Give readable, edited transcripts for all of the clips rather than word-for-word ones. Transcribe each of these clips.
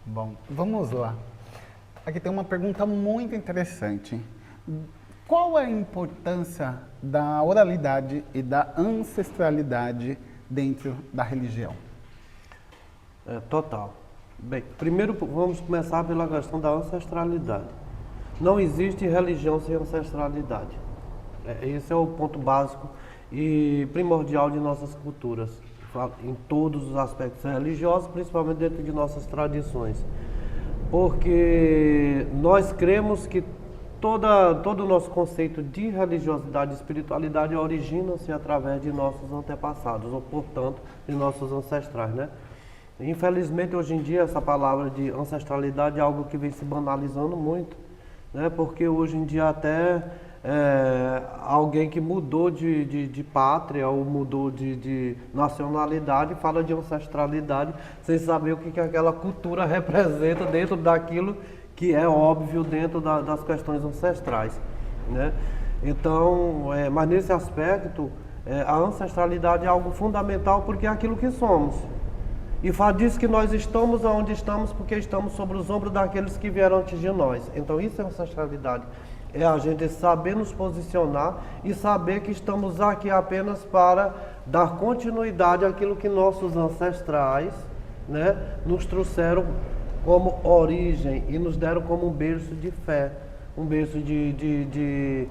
Bom, vamos lá. Aqui tem uma pergunta muito interessante. Qual é a importância da oralidade e da ancestralidade dentro da religião? Total. Bem, primeiro vamos começar pela questão da ancestralidade. Não existe religião sem ancestralidade. Esse é o ponto básico e primordial de nossas culturas, em todos os aspectos religiosos, principalmente dentro de nossas tradições. Porque nós cremos que todo o nosso conceito de religiosidade e espiritualidade origina-se através de nossos antepassados, ou portanto, de nossos ancestrais, né? Infelizmente, hoje em dia, essa palavra de ancestralidade é algo que vem se banalizando muito, né? Porque hoje em dia até alguém que mudou de pátria ou mudou de nacionalidade fala de ancestralidade sem saber o que aquela cultura representa dentro daquilo que é óbvio dentro das questões ancestrais, né? Então, mas nesse aspecto, a ancestralidade é algo fundamental porque é aquilo que somos. E diz que nós estamos onde estamos porque estamos sobre os ombros daqueles que vieram antes de nós. Então isso é ancestralidade. É a gente saber nos posicionar e saber que estamos aqui apenas para dar continuidade àquilo que nossos ancestrais, né, nos trouxeram como origem e nos deram como um berço de fé, um berço de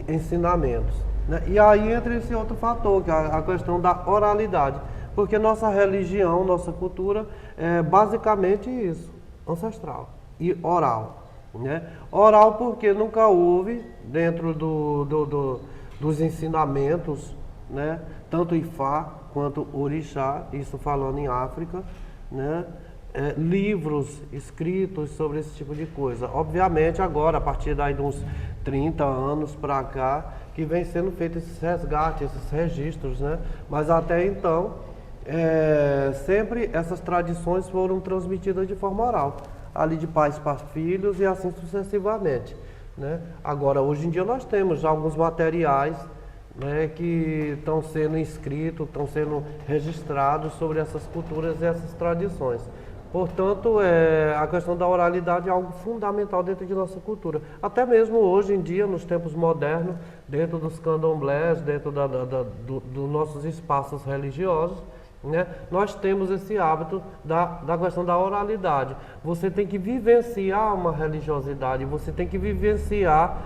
ensinamentos, né? E aí entra esse outro fator, que é a questão da oralidade. Porque nossa religião, nossa cultura é basicamente isso, ancestral e oral, né? Oral porque nunca houve dentro dos ensinamentos, né? Tanto Ifá quanto Orixá, isso falando em África, né? Livros escritos sobre esse tipo de coisa. Obviamente agora, a partir daí de uns 30 anos para cá, que vem sendo feito esses resgates, esses registros, né? Mas até então, sempre essas tradições foram transmitidas de forma oral, ali de pais para filhos e assim sucessivamente, né? Agora, hoje em dia nós temos já alguns materiais, né, que estão sendo inscritos, estão sendo registrados sobre essas culturas e essas tradições. Portanto, a questão da oralidade é algo fundamental dentro de nossa cultura. Até mesmo hoje em dia, nos tempos modernos, dentro dos candomblés, dentro dos nossos espaços religiosos, né, nós temos esse hábito da questão da oralidade. Você tem que vivenciar uma religiosidade, você tem que vivenciar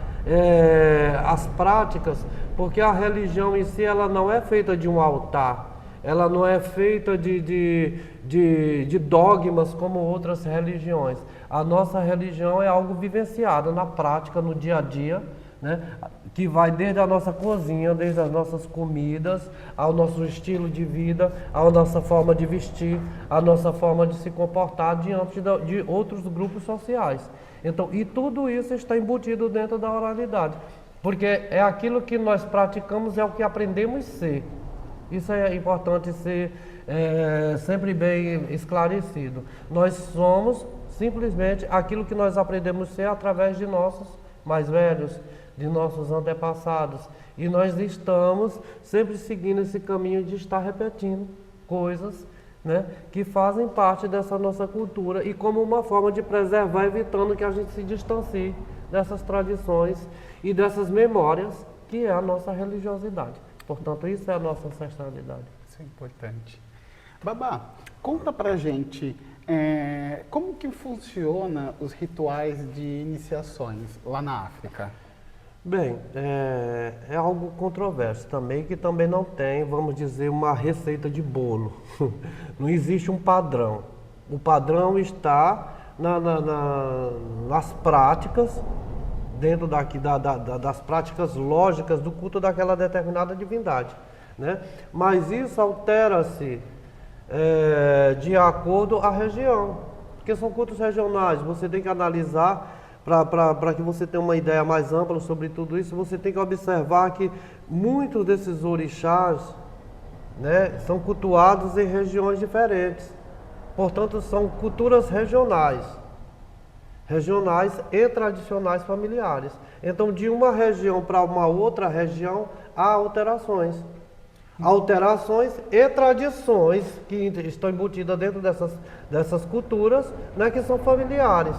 as práticas, porque a religião em si ela não é feita de um altar. Ela não é feita de dogmas como outras religiões. A nossa religião é algo vivenciado na prática, no dia a dia, né? Que vai desde a nossa cozinha, desde as nossas comidas, ao nosso estilo de vida, à nossa forma de vestir, à nossa forma de se comportar diante de outros grupos sociais. Então, e tudo isso está embutido dentro da oralidade, porque é aquilo que nós praticamos, é o que aprendemos a ser. Isso é importante ser sempre bem esclarecido. Nós somos simplesmente aquilo que nós aprendemos a ser através de nossos mais velhos, de nossos antepassados. E nós estamos sempre seguindo esse caminho de estar repetindo coisas, né, que fazem parte dessa nossa cultura e como uma forma de preservar, evitando que a gente se distancie dessas tradições e dessas memórias que é a nossa religiosidade. Portanto, isso é a nossa ancestralidade. Isso é importante. Babá, conta pra gente como que funciona os rituais de iniciações lá na África. Bem, é algo controverso também, que também não tem, vamos dizer, uma receita de bolo. Não existe um padrão. O padrão está nas práticas, dentro das práticas lógicas do culto daquela determinada divindade, né? Mas isso altera-se de acordo à região, porque são cultos regionais. Você tem que analisar, para que você tenha uma ideia mais ampla sobre tudo isso, você tem que observar que muitos desses orixás, né, são cultuados em regiões diferentes. Portanto, são culturas regionais e tradicionais familiares. Então, de uma região para uma outra região, há alterações. alterações e tradições que estão embutidas dentro dessas culturas, né, que são familiares.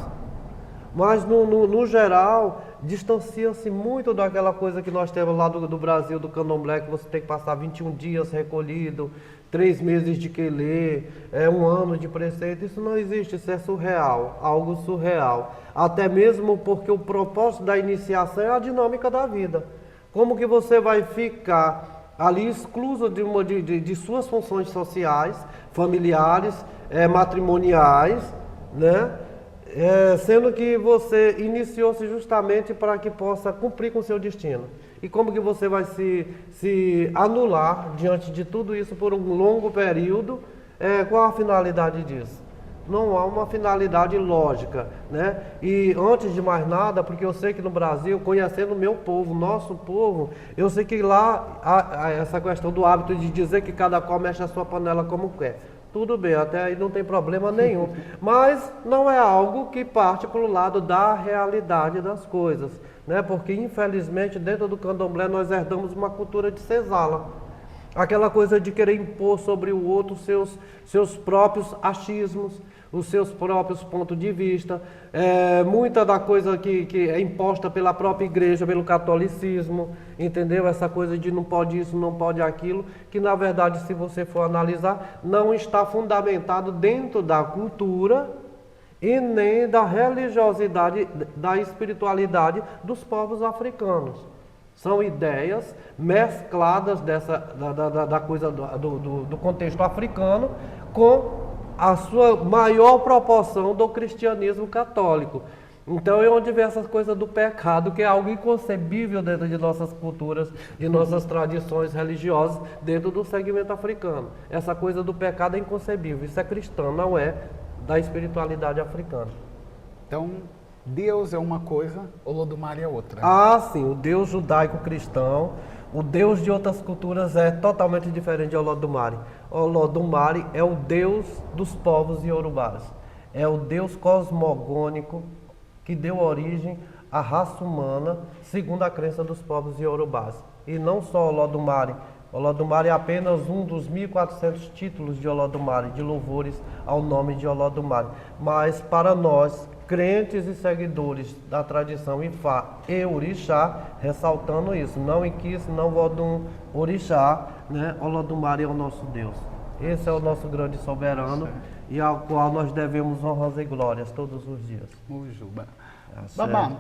Mas, no geral, distancia-se muito daquela coisa que nós temos lá do Brasil, do candomblé, que você tem que passar 21 dias recolhido, 3 meses de quelê, 1 ano de preceito. Isso não existe, isso é surreal, algo surreal. Até mesmo porque o propósito da iniciação é a dinâmica da vida. Como que você vai ficar ali excluso de suas funções sociais, familiares, matrimoniais, né? Sendo que você iniciou-se justamente para que possa cumprir com o seu destino. E como que você vai se anular diante de tudo isso por um longo período? Qual a finalidade disso? Não há uma finalidade lógica, né? E antes de mais nada, porque eu sei que no Brasil, conhecendo o meu povo, nosso povo, eu sei que lá há essa questão do hábito de dizer que cada qual mexe a sua panela como quer. Tudo bem, até aí não tem problema nenhum. Mas não é algo que parte para o lado da realidade das coisas, né? Porque infelizmente dentro do candomblé nós herdamos uma cultura de senzala. Aquela coisa de querer impor sobre o outro seus próprios achismos, os seus próprios pontos de vista, muita da coisa que é imposta pela própria igreja, pelo catolicismo, entendeu? Essa coisa de não pode isso, não pode aquilo, que na verdade, se você for analisar, não está fundamentado dentro da cultura e nem da religiosidade, da espiritualidade dos povos africanos. São ideias mescladas da coisa do contexto africano com a sua maior proporção do cristianismo católico. Então é onde vem essas coisas do pecado, que é algo inconcebível dentro de nossas culturas, de nossas tradições religiosas, dentro do segmento africano. Essa coisa do pecado é inconcebível, isso é cristão, não é da espiritualidade africana. Então, Deus é uma coisa, Olodumare é outra. Ah, sim, o Deus judaico-cristão, o Deus de outras culturas é totalmente diferente de Olodumare. Olodumare é o Deus dos povos iorubás. É o Deus cosmogônico que deu origem à raça humana, segundo a crença dos povos iorubás. E não só Olodumare. Olodumare é apenas um dos 1.400 títulos de Olodumare, de louvores ao nome de Olodumare. Mas para nós, crentes e seguidores da tradição Ifá e Orixá, ressaltando isso, não Iquis, não Vodum, Orixá, né? Olodumare é o nosso Deus. Esse é o nosso grande soberano e ao qual nós devemos honras e glórias todos os dias. Mujuba. Babá,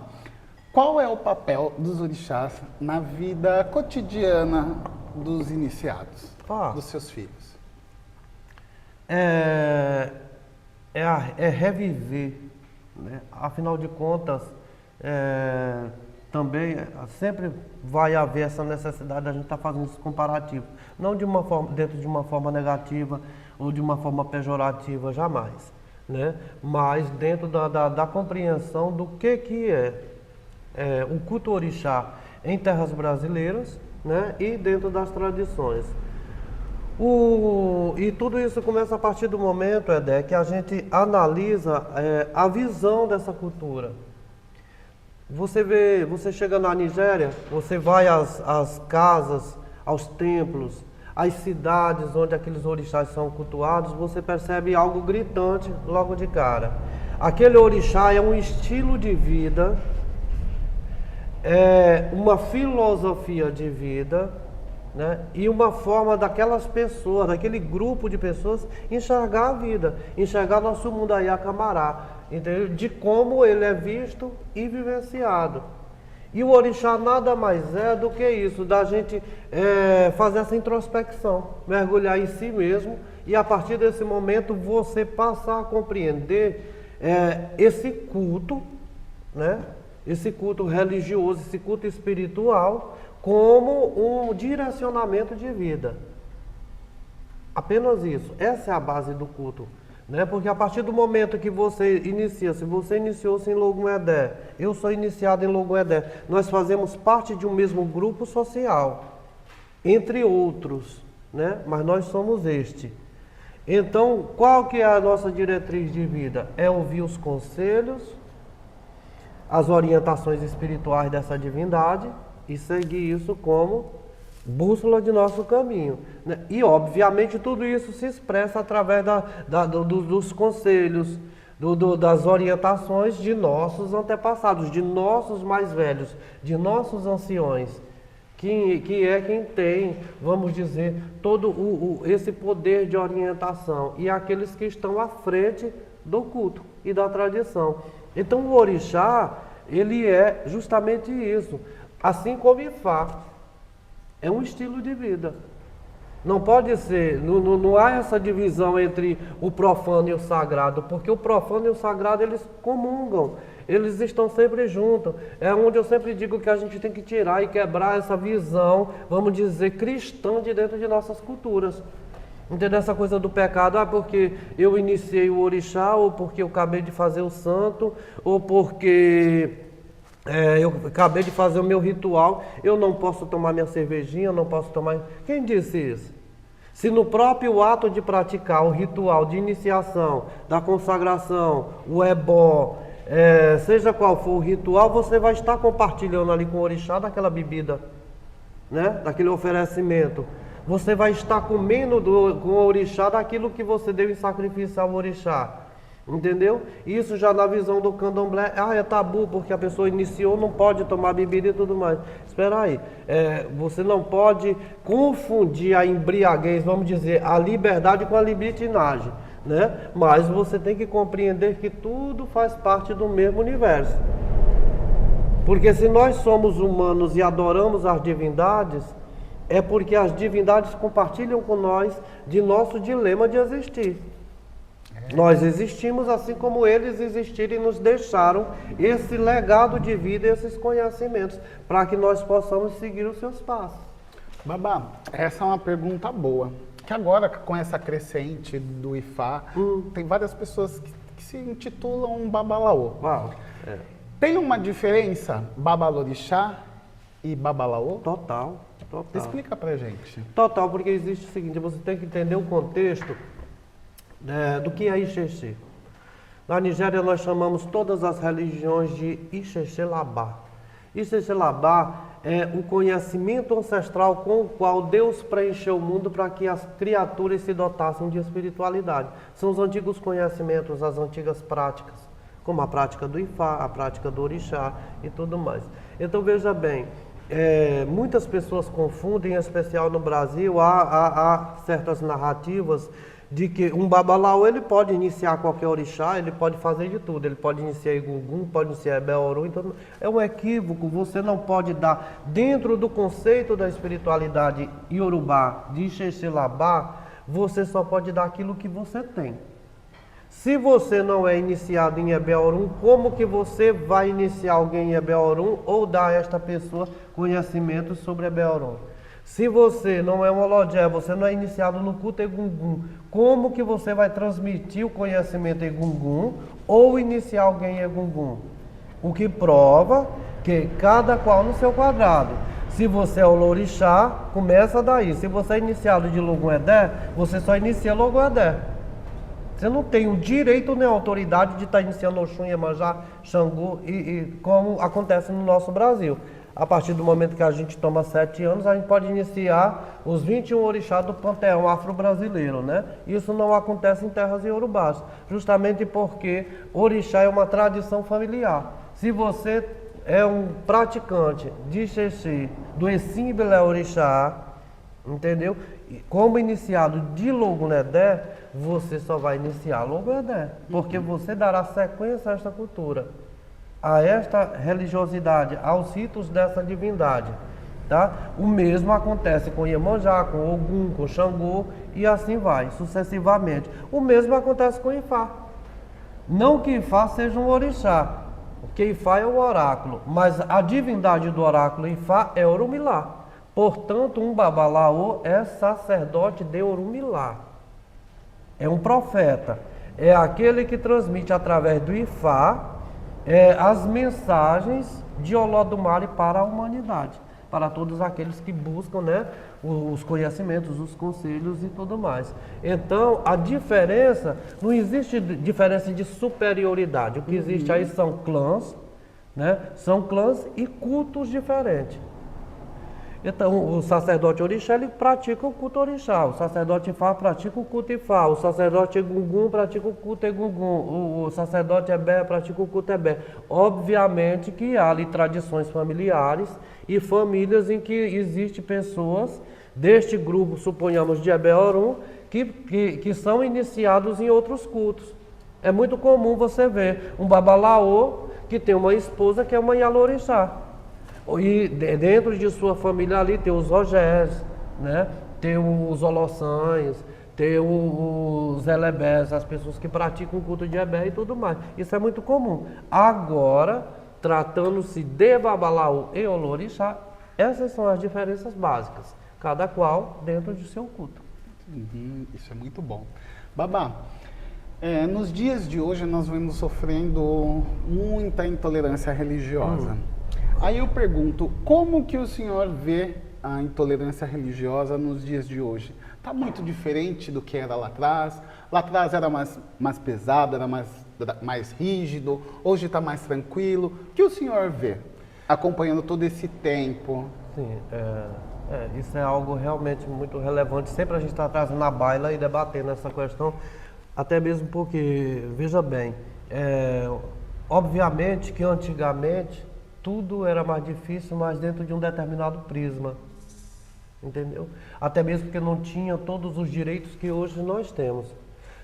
qual é o papel dos orixás na vida cotidiana dos iniciados, dos seus filhos? É reviver, né? Afinal de contas, também sempre vai haver essa necessidade de a gente estar fazendo esse comparativo. Não de uma forma, dentro de uma forma negativa ou de uma forma pejorativa, jamais, né? Mas dentro da compreensão do que é o culto orixá em terras brasileiras, né? E dentro das tradições. E tudo isso começa a partir do momento, Edé, que a gente analisa a visão dessa cultura. Você chega na Nigéria, você vai às casas, aos templos, às cidades onde aqueles orixás são cultuados, você percebe algo gritante logo de cara. Aquele orixá é um estilo de vida, é uma filosofia de vida, né? E uma forma daquelas pessoas, daquele grupo de pessoas, enxergar a vida, enxergar nosso mundo aí, a camará, entendeu? De como ele é visto e vivenciado. E o orixá nada mais é do que isso, da gente fazer essa introspecção, mergulhar em si mesmo e a partir desse momento você passar a compreender esse culto, né? Esse culto religioso, esse culto espiritual, como um direcionamento de vida. Apenas isso. Essa é a base do culto, né? Porque a partir do momento que você inicia, se você iniciou-se em Logum Edé, eu sou iniciado em Logum Edé, nós fazemos parte de um mesmo grupo social, entre outros, né? Mas nós somos este. Então, qual que é a nossa diretriz de vida? É ouvir os conselhos, as orientações espirituais dessa divindade e seguir isso como bússola de nosso caminho, né? E obviamente tudo isso se expressa através dos conselhos, das orientações de nossos antepassados, de nossos mais velhos, de nossos anciões, que é quem tem, vamos dizer, todo esse poder de orientação, e aqueles que estão à frente do culto e da tradição. Então o orixá, ele é justamente isso, assim como Ifá, é um estilo de vida. Não pode ser, não há essa divisão entre o profano e o sagrado, porque o profano e o sagrado, eles comungam, eles estão sempre juntos. É onde eu sempre digo que a gente tem que tirar e quebrar essa visão, vamos dizer, cristã de dentro de nossas culturas. Entendeu? Essa coisa do pecado, porque eu iniciei o orixá, ou porque eu acabei de fazer o santo, ou porque eu acabei de fazer o meu ritual, eu não posso tomar minha cervejinha, eu não posso tomar... Quem disse isso? Se no próprio ato de praticar o ritual de iniciação, da consagração, o ebó, seja qual for o ritual, você vai estar compartilhando ali com o orixá daquela bebida, né? Daquele oferecimento. Você vai estar comendo com o orixá daquilo que você deu em sacrifício ao orixá. Entendeu? Isso já na visão do candomblé, é tabu, porque a pessoa iniciou, não pode tomar bebida e tudo mais. Espera aí, você não pode confundir a embriaguez, vamos dizer, a liberdade com a libertinagem, né? Mas você tem que compreender que tudo faz parte do mesmo universo. Porque se nós somos humanos e adoramos as divindades, é porque as divindades compartilham com nós de nosso dilema de existir. Nós existimos assim como eles existiram e nos deixaram esse legado de vida e esses conhecimentos para que nós possamos seguir os seus passos. Babá, essa é uma pergunta boa. Que agora, com essa crescente do Ifá, tem várias pessoas que se intitulam Babalaô. Uau, Tem uma diferença Babalorixá e Babalaô? Total. Explica pra gente. Total, porque existe o seguinte, você tem que entender o contexto do que é Ixexê. Na Nigéria nós chamamos todas as religiões de Ixexelabá. Ixexelabá é o conhecimento ancestral com o qual Deus preencheu o mundo para que as criaturas se dotassem de espiritualidade. São os antigos conhecimentos, as antigas práticas, como a prática do Ifá, a prática do orixá e tudo mais. Então veja bem, muitas pessoas confundem, em especial no Brasil, há certas narrativas de que um babalaô ele pode iniciar qualquer orixá, ele pode fazer de tudo, ele pode iniciar Egungun, pode iniciar Ebeoru, então é um equívoco, você não pode dar, dentro do conceito da espiritualidade iorubá, de Ixexelabá, você só pode dar aquilo que você tem. Se você não é iniciado em Ebeorum, como que você vai iniciar alguém em Ebeorum ou dar a esta pessoa conhecimento sobre Ebeorum? Se você não é um Olodjé, você não é iniciado no culto Egungun, como que você vai transmitir o conhecimento Egungun ou iniciar alguém em Egungun? O que prova que cada qual no seu quadrado. Se você é o Lorixá, começa daí. Se você é iniciado de Logun-Edé, você só inicia Logun-Edé. Você não tem o direito nem a autoridade de estar iniciando Oxum, Iemanjá, Xangô, como acontece no nosso Brasil. A partir do momento que a gente toma 7 anos, a gente pode iniciar os 21 orixás do panteão afro-brasileiro, né? Isso não acontece em terras iorubás, justamente porque orixá é uma tradição familiar. Se você é um praticante de Ixexê, do Essimbelé Orixá, entendeu? Como iniciado de Logun-Edé, você só vai iniciar Logun-Edé, porque você dará sequência a esta cultura, a esta religiosidade, aos ritos dessa divindade, tá? O mesmo acontece com Iemanjá, com Ogum, com Xangô e assim vai, sucessivamente. O mesmo acontece com Ifá. Não que Ifá seja um orixá, porque Ifá é o oráculo, mas a divindade do oráculo Ifá é Orumilá. Portanto, um babalaô é sacerdote de Orumilá. É um profeta. É aquele que transmite através do Ifá as mensagens de Olodumare para a humanidade, para todos aqueles que buscam, né, os conhecimentos, os conselhos e tudo mais. Então, a diferença, não existe diferença de superioridade. O que existe aí são clãs, né? São clãs e cultos diferentes. Então, o sacerdote orixá, ele pratica o culto orixá, o sacerdote Ifá pratica o culto Ifá, o sacerdote Egungun pratica o culto Egungun, o sacerdote Ebé pratica o culto Ebé. Obviamente que há ali tradições familiares e famílias em que existem pessoas deste grupo, suponhamos, de Ebé Orum, que são iniciados em outros cultos. É muito comum você ver um babalaô que tem uma esposa que é uma Yalorixá. E dentro de sua família ali tem os Ogés, né? Tem os Holossães, tem os Elebés, as pessoas que praticam o culto de Ebé e tudo mais. Isso é muito comum. Agora, tratando-se de Babalaô e Olorixá, essas são as diferenças básicas, cada qual dentro de seu culto. Isso é muito bom. Babá, nos dias de hoje nós vemos sofrendo muita intolerância religiosa. Aí eu pergunto, como que o senhor vê a intolerância religiosa nos dias de hoje? Está muito diferente do que era lá atrás? Lá atrás era mais pesado, era mais rígido, hoje está mais tranquilo. O que o senhor vê, acompanhando todo esse tempo? Sim, isso é algo realmente muito relevante. Sempre a gente está trazendo na baila e debatendo essa questão, até mesmo porque, veja bem, obviamente que antigamente tudo era mais difícil, mas dentro de um determinado prisma, entendeu? Até mesmo porque não tinha todos os direitos que hoje nós temos.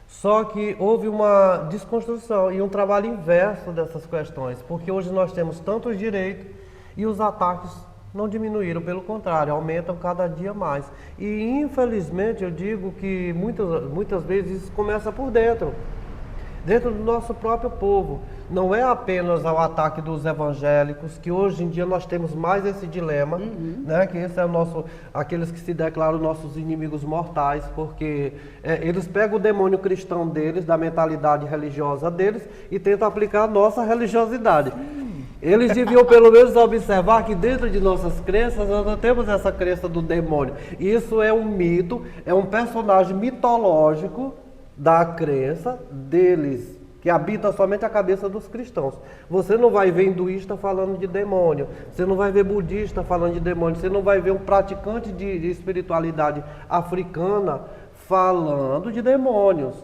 Só que houve uma desconstrução e um trabalho inverso dessas questões, porque hoje nós temos tantos direitos e os ataques não diminuíram, pelo contrário, aumentam cada dia mais. E infelizmente eu digo que muitas vezes isso começa por dentro do nosso próprio povo. Não é apenas ao ataque dos evangélicos, que hoje em dia nós temos mais esse dilema, né? Que esse é aqueles que se declaram nossos inimigos mortais, porque eles pegam o demônio cristão deles, da mentalidade religiosa deles, e tentam aplicar a nossa religiosidade. Eles deviam pelo menos observar que dentro de nossas crenças nós não temos essa crença do demônio. Isso é um mito, é um personagem mitológico da crença deles, que habita somente a cabeça dos cristãos. Você não vai ver hinduísta falando de demônio, você não vai ver budista falando de demônio, você não vai ver um praticante de espiritualidade africana falando de demônios.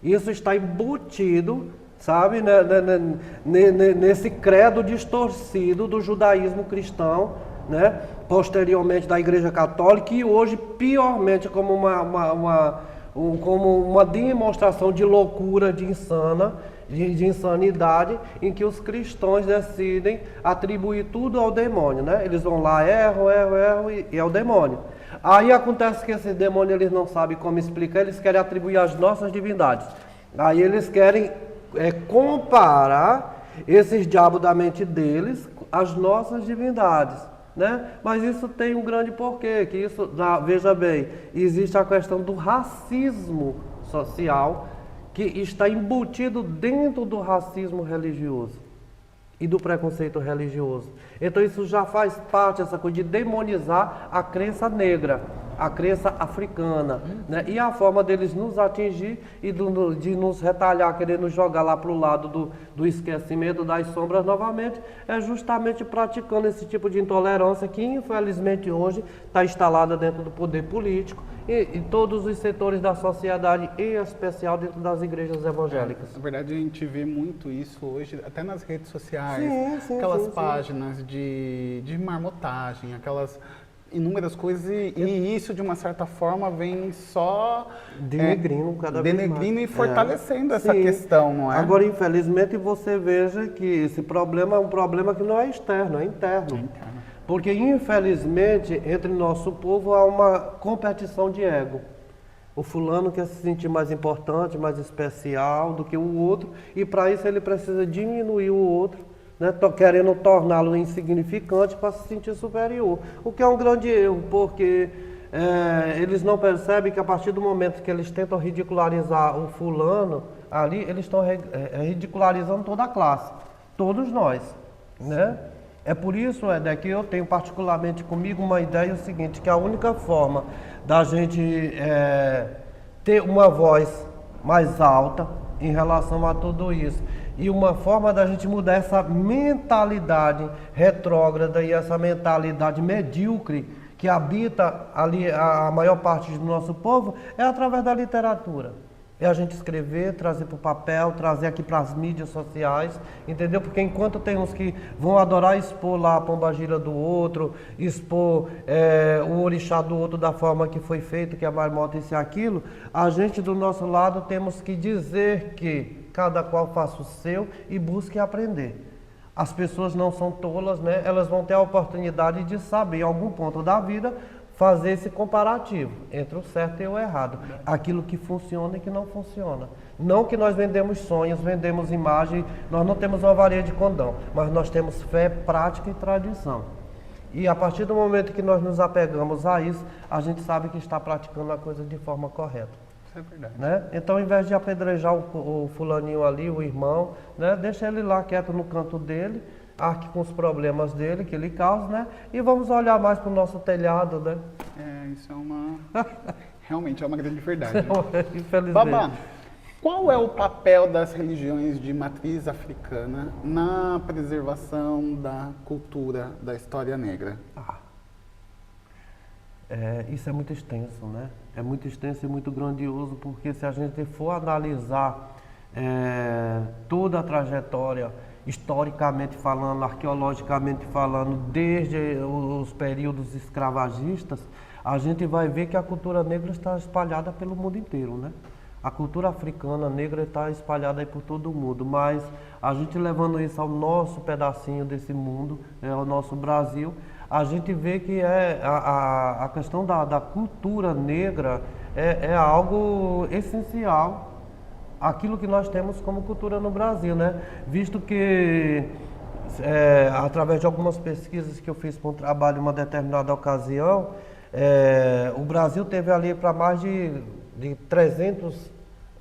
Isso está embutido, sabe, nesse credo distorcido do judaísmo cristão, né? Posteriormente da Igreja Católica, e hoje piormente como uma demonstração de loucura, de insanidade, em que os cristãos decidem atribuir tudo ao demônio, né? Eles vão lá, erram e é o demônio. Aí acontece que esse demônio eles não sabem como explicar, eles querem atribuir às nossas divindades. Aí eles querem comparar esses diabos da mente deles às nossas divindades, né? Mas isso tem um grande porquê, que isso, veja bem, existe a questão do racismo social, que está embutido dentro do racismo religioso e do preconceito religioso. Então isso já faz parte, essa coisa de demonizar a crença negra, a crença africana, né? E a forma deles nos atingir e de nos retalhar, querer nos jogar lá para o lado do esquecimento, das sombras novamente, é justamente praticando esse tipo de intolerância que infelizmente hoje está instalada dentro do poder político e todos os setores da sociedade, em especial dentro das igrejas evangélicas. Na verdade, a gente vê muito isso hoje, até nas redes sociais, Sim, aquelas páginas de marmotagem, aquelas inúmeras coisas, e isso de uma certa forma vem só denegrindo cada vez mais. Denegrindo e fortalecendo essa questão, não é? Agora, infelizmente, você veja que esse problema é um problema que não é externo, é interno. Porque, infelizmente, entre nosso povo há uma competição de ego. O fulano quer se sentir mais importante, mais especial do que o outro, e para isso ele precisa diminuir o outro, né, querendo torná-lo insignificante para se sentir superior. O que é um grande erro, porque eles não percebem que a partir do momento que eles tentam ridicularizar o fulano, ali eles estão ridicularizando toda a classe, todos nós, né? É por isso, Éder, que eu tenho particularmente comigo uma ideia o seguinte, que a única forma da gente ter uma voz mais alta em relação a tudo isso, e uma forma da gente mudar essa mentalidade retrógrada e essa mentalidade medíocre que habita ali a maior parte do nosso povo, é através da literatura. É a gente escrever, trazer para o papel, trazer aqui para as mídias sociais, entendeu? Porque enquanto tem uns que vão adorar expor lá a pombagira do outro, expor o orixá do outro da forma que foi feito, que é a marmota, isso e aquilo, a gente do nosso lado temos que dizer que cada qual faça o seu e busque aprender. As pessoas não são tolas, né? Elas vão ter a oportunidade de saber, em algum ponto da vida, fazer esse comparativo entre o certo e o errado, aquilo que funciona e que não funciona. Não que nós vendemos sonhos, vendemos imagem, nós não temos uma varia de condão, mas nós temos fé, prática e tradição. E a partir do momento que nós nos apegamos a isso, a gente sabe que está praticando a coisa de forma correta. Isso é verdade. Né? Então, ao invés de apedrejar o fulaninho ali, o irmão, né? Deixa ele lá quieto no canto dele, arque com os problemas dele, que ele causa, né? E vamos olhar mais para o nosso telhado, né? Isso é uma... Realmente é uma grande verdade. Infelizmente. Babá, qual é o papel das religiões de matriz africana na preservação da cultura da história negra? Isso é muito extenso, né? É muito extenso e muito grandioso, porque se a gente for analisar toda a trajetória, historicamente falando, arqueologicamente falando, desde os períodos escravagistas, a gente vai ver que a cultura negra está espalhada pelo mundo inteiro, né? A cultura africana negra está espalhada aí por todo o mundo, mas a gente levando isso ao nosso pedacinho desse mundo, ao nosso Brasil, a gente vê que a questão da cultura negra é algo essencial, aquilo que nós temos como cultura no Brasil, né? Visto que, através de algumas pesquisas que eu fiz para um trabalho em uma determinada ocasião, o Brasil teve ali para mais de 300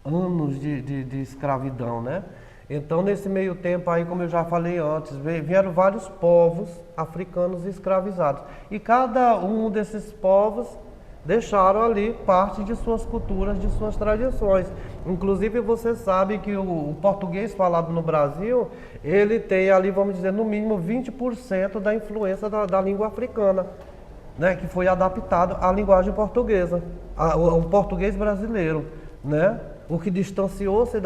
anos de escravidão, né? Então, nesse meio tempo aí, como eu já falei antes, vieram vários povos africanos escravizados. E cada um desses povos deixaram ali parte de suas culturas, de suas tradições. Inclusive, você sabe que o português falado no Brasil, ele tem ali, vamos dizer, no mínimo 20% da influência da língua africana, né, que foi adaptado à linguagem portuguesa, o português brasileiro, né? O que distanciou-se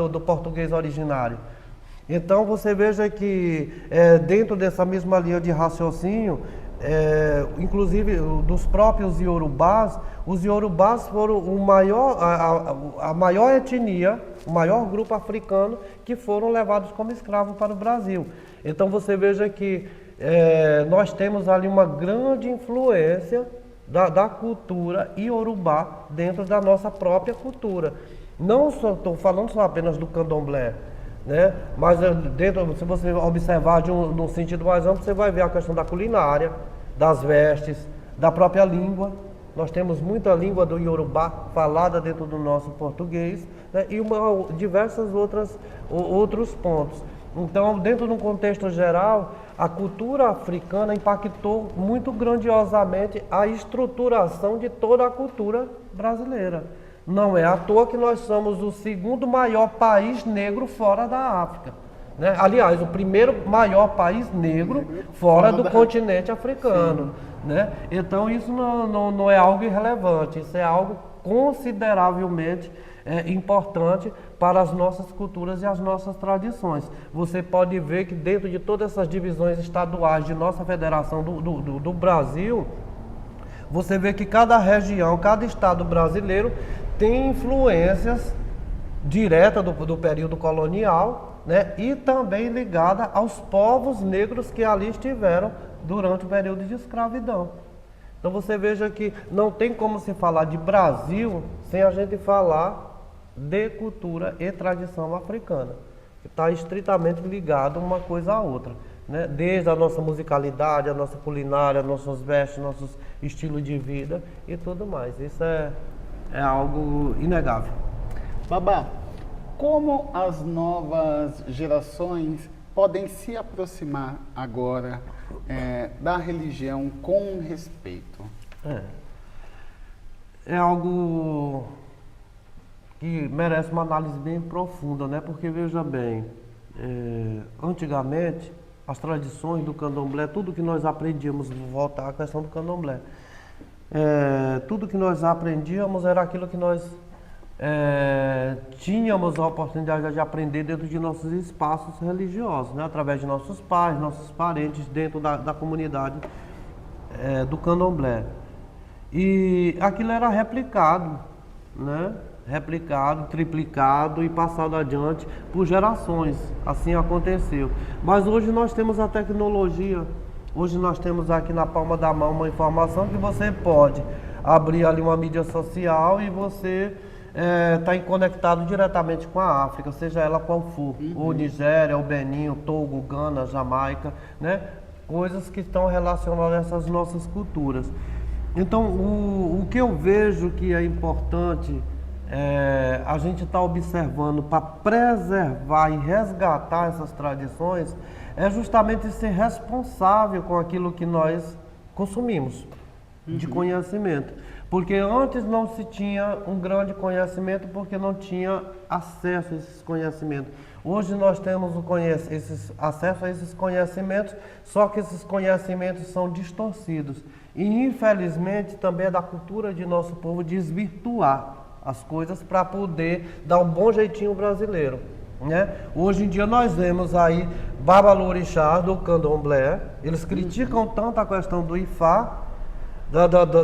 do português originário. Então você veja que dentro dessa mesma linha de raciocínio, inclusive dos próprios iorubás, os iorubás foram a maior etnia, o maior grupo africano que foram levados como escravos para o Brasil. Então você veja que nós temos ali uma grande influência da cultura iorubá dentro da nossa própria cultura. Não estou falando só apenas do candomblé, né? Mas se você observar num sentido mais amplo, você vai ver a questão da culinária, das vestes, da própria língua. Nós temos muita língua do iorubá falada dentro do nosso português, né? E diversas outros pontos. Então, dentro de um contexto geral, a cultura africana impactou muito grandiosamente a estruturação de toda a cultura brasileira. Não é à toa que nós somos o segundo maior país negro fora da África, né? Aliás, o primeiro maior país negro fora do continente africano, né? Então isso não é algo irrelevante, isso é algo consideravelmente importante para as nossas culturas e as nossas tradições. Você pode ver que dentro de todas essas divisões estaduais de nossa federação do Brasil, você vê que cada região, cada estado brasileiro tem influências diretas do período colonial, né? E também ligada aos povos negros que ali estiveram durante o período de escravidão. Então você veja que não tem como se falar de Brasil sem a gente falar de cultura e tradição africana, que está estritamente ligado uma coisa à outra, né? Desde a nossa musicalidade, a nossa culinária, nossos vestes, nossos estilos de vida e tudo mais. Isso é algo inegável. Babá, como as novas gerações podem se aproximar agora da religião com respeito? É algo que merece uma análise bem profunda, né? Porque veja bem, antigamente as tradições do candomblé, tudo que nós aprendíamos, voltar à questão do candomblé. Tudo que nós aprendíamos era aquilo que nós tínhamos a oportunidade de aprender dentro de nossos espaços religiosos, né? Através de nossos pais, nossos parentes, dentro da comunidade do candomblé. E aquilo era replicado, né? Replicado, triplicado e passado adiante por gerações. Assim aconteceu. Mas hoje nós temos a tecnologia. Hoje nós temos aqui na palma da mão uma informação que você pode abrir ali uma mídia social e você está conectado diretamente com a África, seja ela qual for. Ou Nigéria, ou Benin, ou Togo, Gana, Jamaica, né? Coisas que estão relacionadas a essas nossas culturas. Então, o que eu vejo que é importante a gente está observando para preservar e resgatar essas tradições é justamente ser responsável com aquilo que nós consumimos de conhecimento. Porque antes não se tinha um grande conhecimento porque não tinha acesso a esses conhecimentos. Hoje nós temos acesso a esses conhecimentos, só que esses conhecimentos são distorcidos. E infelizmente também é da cultura de nosso povo desvirtuar as coisas para poder dar um bom jeitinho brasileiro, né? Hoje em dia nós vemos aí babalorixás do candomblé, eles criticam tanto a questão do Ifá,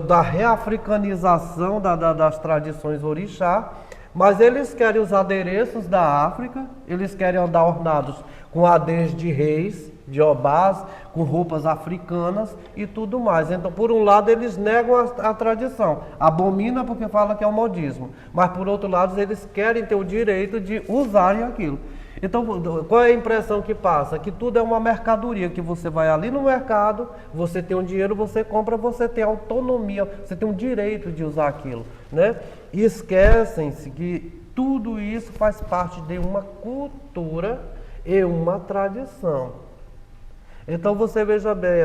da reafricanização das tradições orixá, mas eles querem os adereços da África, eles querem andar ornados com adês de reis, de obás, com roupas africanas e tudo mais. Então, por um lado, eles negam a tradição, abominam porque fala que é um modismo, mas por outro lado, eles querem ter o direito de usarem aquilo. Então, qual é a impressão que passa? Que tudo é uma mercadoria, que você vai ali no mercado, você tem um dinheiro, você compra, você tem autonomia, você tem o direito de usar aquilo, né? E esquecem-se que tudo isso faz parte de uma cultura e uma tradição. Então você veja bem,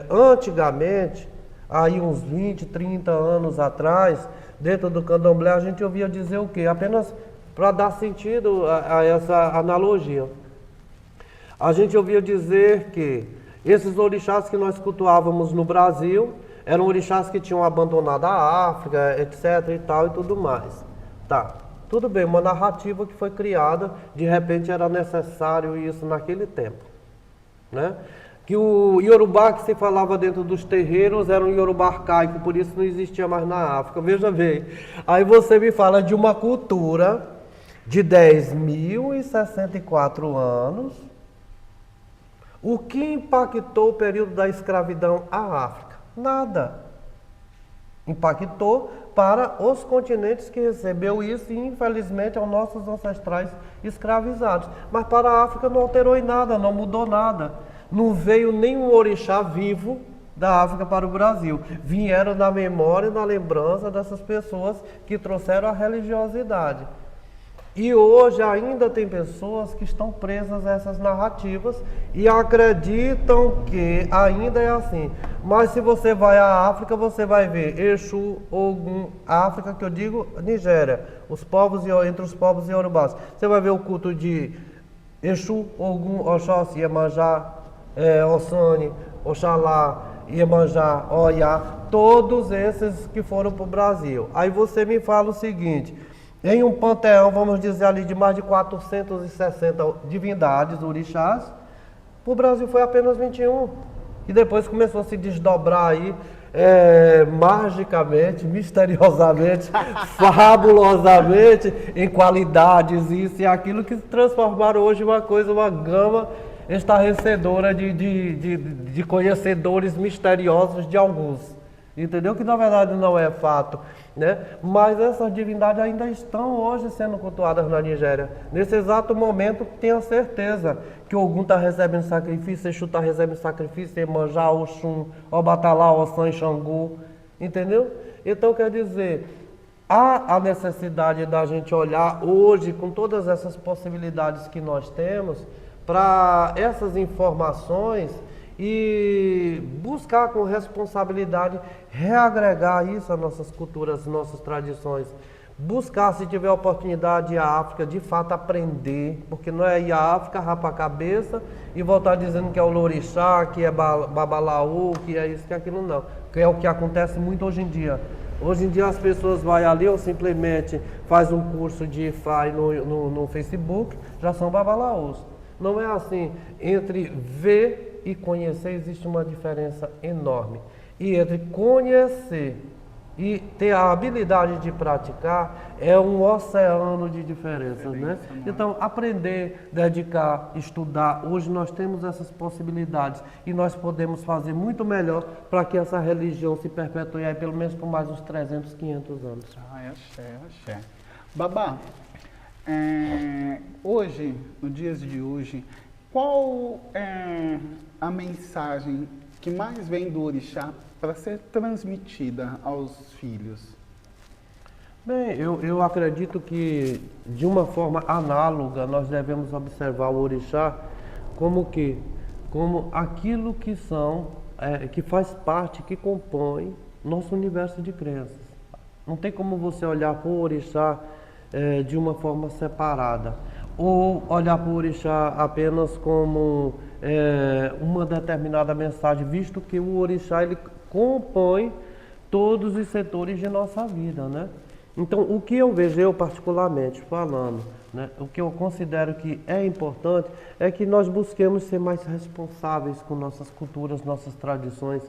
antigamente, aí uns 20, 30 anos atrás, dentro do candomblé, a gente ouvia dizer o quê? Apenas para dar sentido a essa analogia. A gente ouvia dizer que esses orixás que nós cultuávamos no Brasil eram orixás que tinham abandonado a África, etc. e tal e tudo mais. Tá, tudo bem, uma narrativa que foi criada, de repente era necessário isso naquele tempo, né? Que o Yorubá que se falava dentro dos terreiros era um Yorubá arcaico, por isso não existia mais na África. Veja bem, aí você me fala de uma cultura de 10.064 anos. O que impactou o período da escravidão à África? Nada. Impactou para os continentes que recebeu isso e infelizmente aos nossos ancestrais escravizados. Mas para a África não alterou em nada, não mudou nada. Não veio nenhum orixá vivo da África para o Brasil. Vieram na memória e na lembrança dessas pessoas que trouxeram a religiosidade. E hoje ainda tem pessoas que estão presas a essas narrativas e acreditam que ainda é assim. Mas se você vai à África, você vai ver Exu, Ogum, África, que eu digo Nigéria, entre os povos iorubás. Você vai ver o culto de Exu, Ogum, Oxóssi, Iemanjá, Ossani, Oxalá, Iemanjá, Oiá, todos esses que foram para o Brasil. Aí você me fala o seguinte: em um panteão, vamos dizer ali, de mais de 460 divindades, orixás, o Brasil foi apenas 21. E depois começou a se desdobrar aí, magicamente, misteriosamente, fabulosamente, em qualidades, isso e aquilo, que se transformaram hoje em uma gama estarrecedora de conhecedores misteriosos de alguns. Entendeu? Que na verdade não é fato, né? Mas essas divindades ainda estão hoje sendo cultuadas na Nigéria. Nesse exato momento, tenha certeza que Ogum está recebendo sacrifício, Exu está recebendo sacrifício, Iemanjá, Oxum, Obatalá, Ossan, Xangô. Entendeu? Então quer dizer, há a necessidade da gente olhar hoje, com todas essas possibilidades que nós temos, para essas informações e buscar com responsabilidade reagregar isso às nossas culturas, às nossas tradições. Buscar, se tiver oportunidade, ir à África, de fato aprender, porque não é ir à África, rapar a cabeça e voltar dizendo que é o Lorixá, que é Babalaú, que é isso, que é aquilo, não. Que é o que acontece muito hoje em dia. Hoje em dia as pessoas vão ali ou simplesmente faz um curso de Ifá no Facebook, já são Babalaús. Não é assim. Entre ver e conhecer existe uma diferença enorme. E entre conhecer e ter a habilidade de praticar é um oceano de diferenças, né? Então, aprender, dedicar, estudar, hoje nós temos essas possibilidades e nós podemos fazer muito melhor para que essa religião se perpetue aí pelo menos por mais uns 300, 500 anos. Ah, axé, axé. Babá, hoje, nos dias de hoje, qual é a mensagem que mais vem do orixá para ser transmitida aos filhos? Bem, eu acredito que de uma forma análoga nós devemos observar o orixá como que? Como aquilo que são, que faz parte, que compõe nosso universo de crenças. Não tem como você olhar para o orixá de uma forma separada. Ou olhar para o orixá apenas como uma determinada mensagem, visto que o orixá ele compõe todos os setores de nossa vida, né? Então, o que eu vejo, eu particularmente falando, né, o que eu considero que é importante é que nós busquemos ser mais responsáveis com nossas culturas, nossas tradições,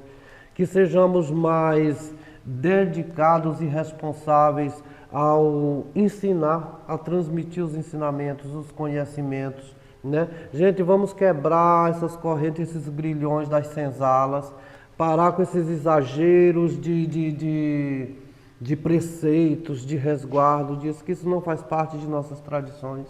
que sejamos mais dedicados e responsáveis ao ensinar, a transmitir os ensinamentos, os conhecimentos, né? Gente, vamos quebrar essas correntes, esses grilhões das senzalas, parar com esses exageros de preceitos, de resguardo, disso, que isso não faz parte de nossas tradições.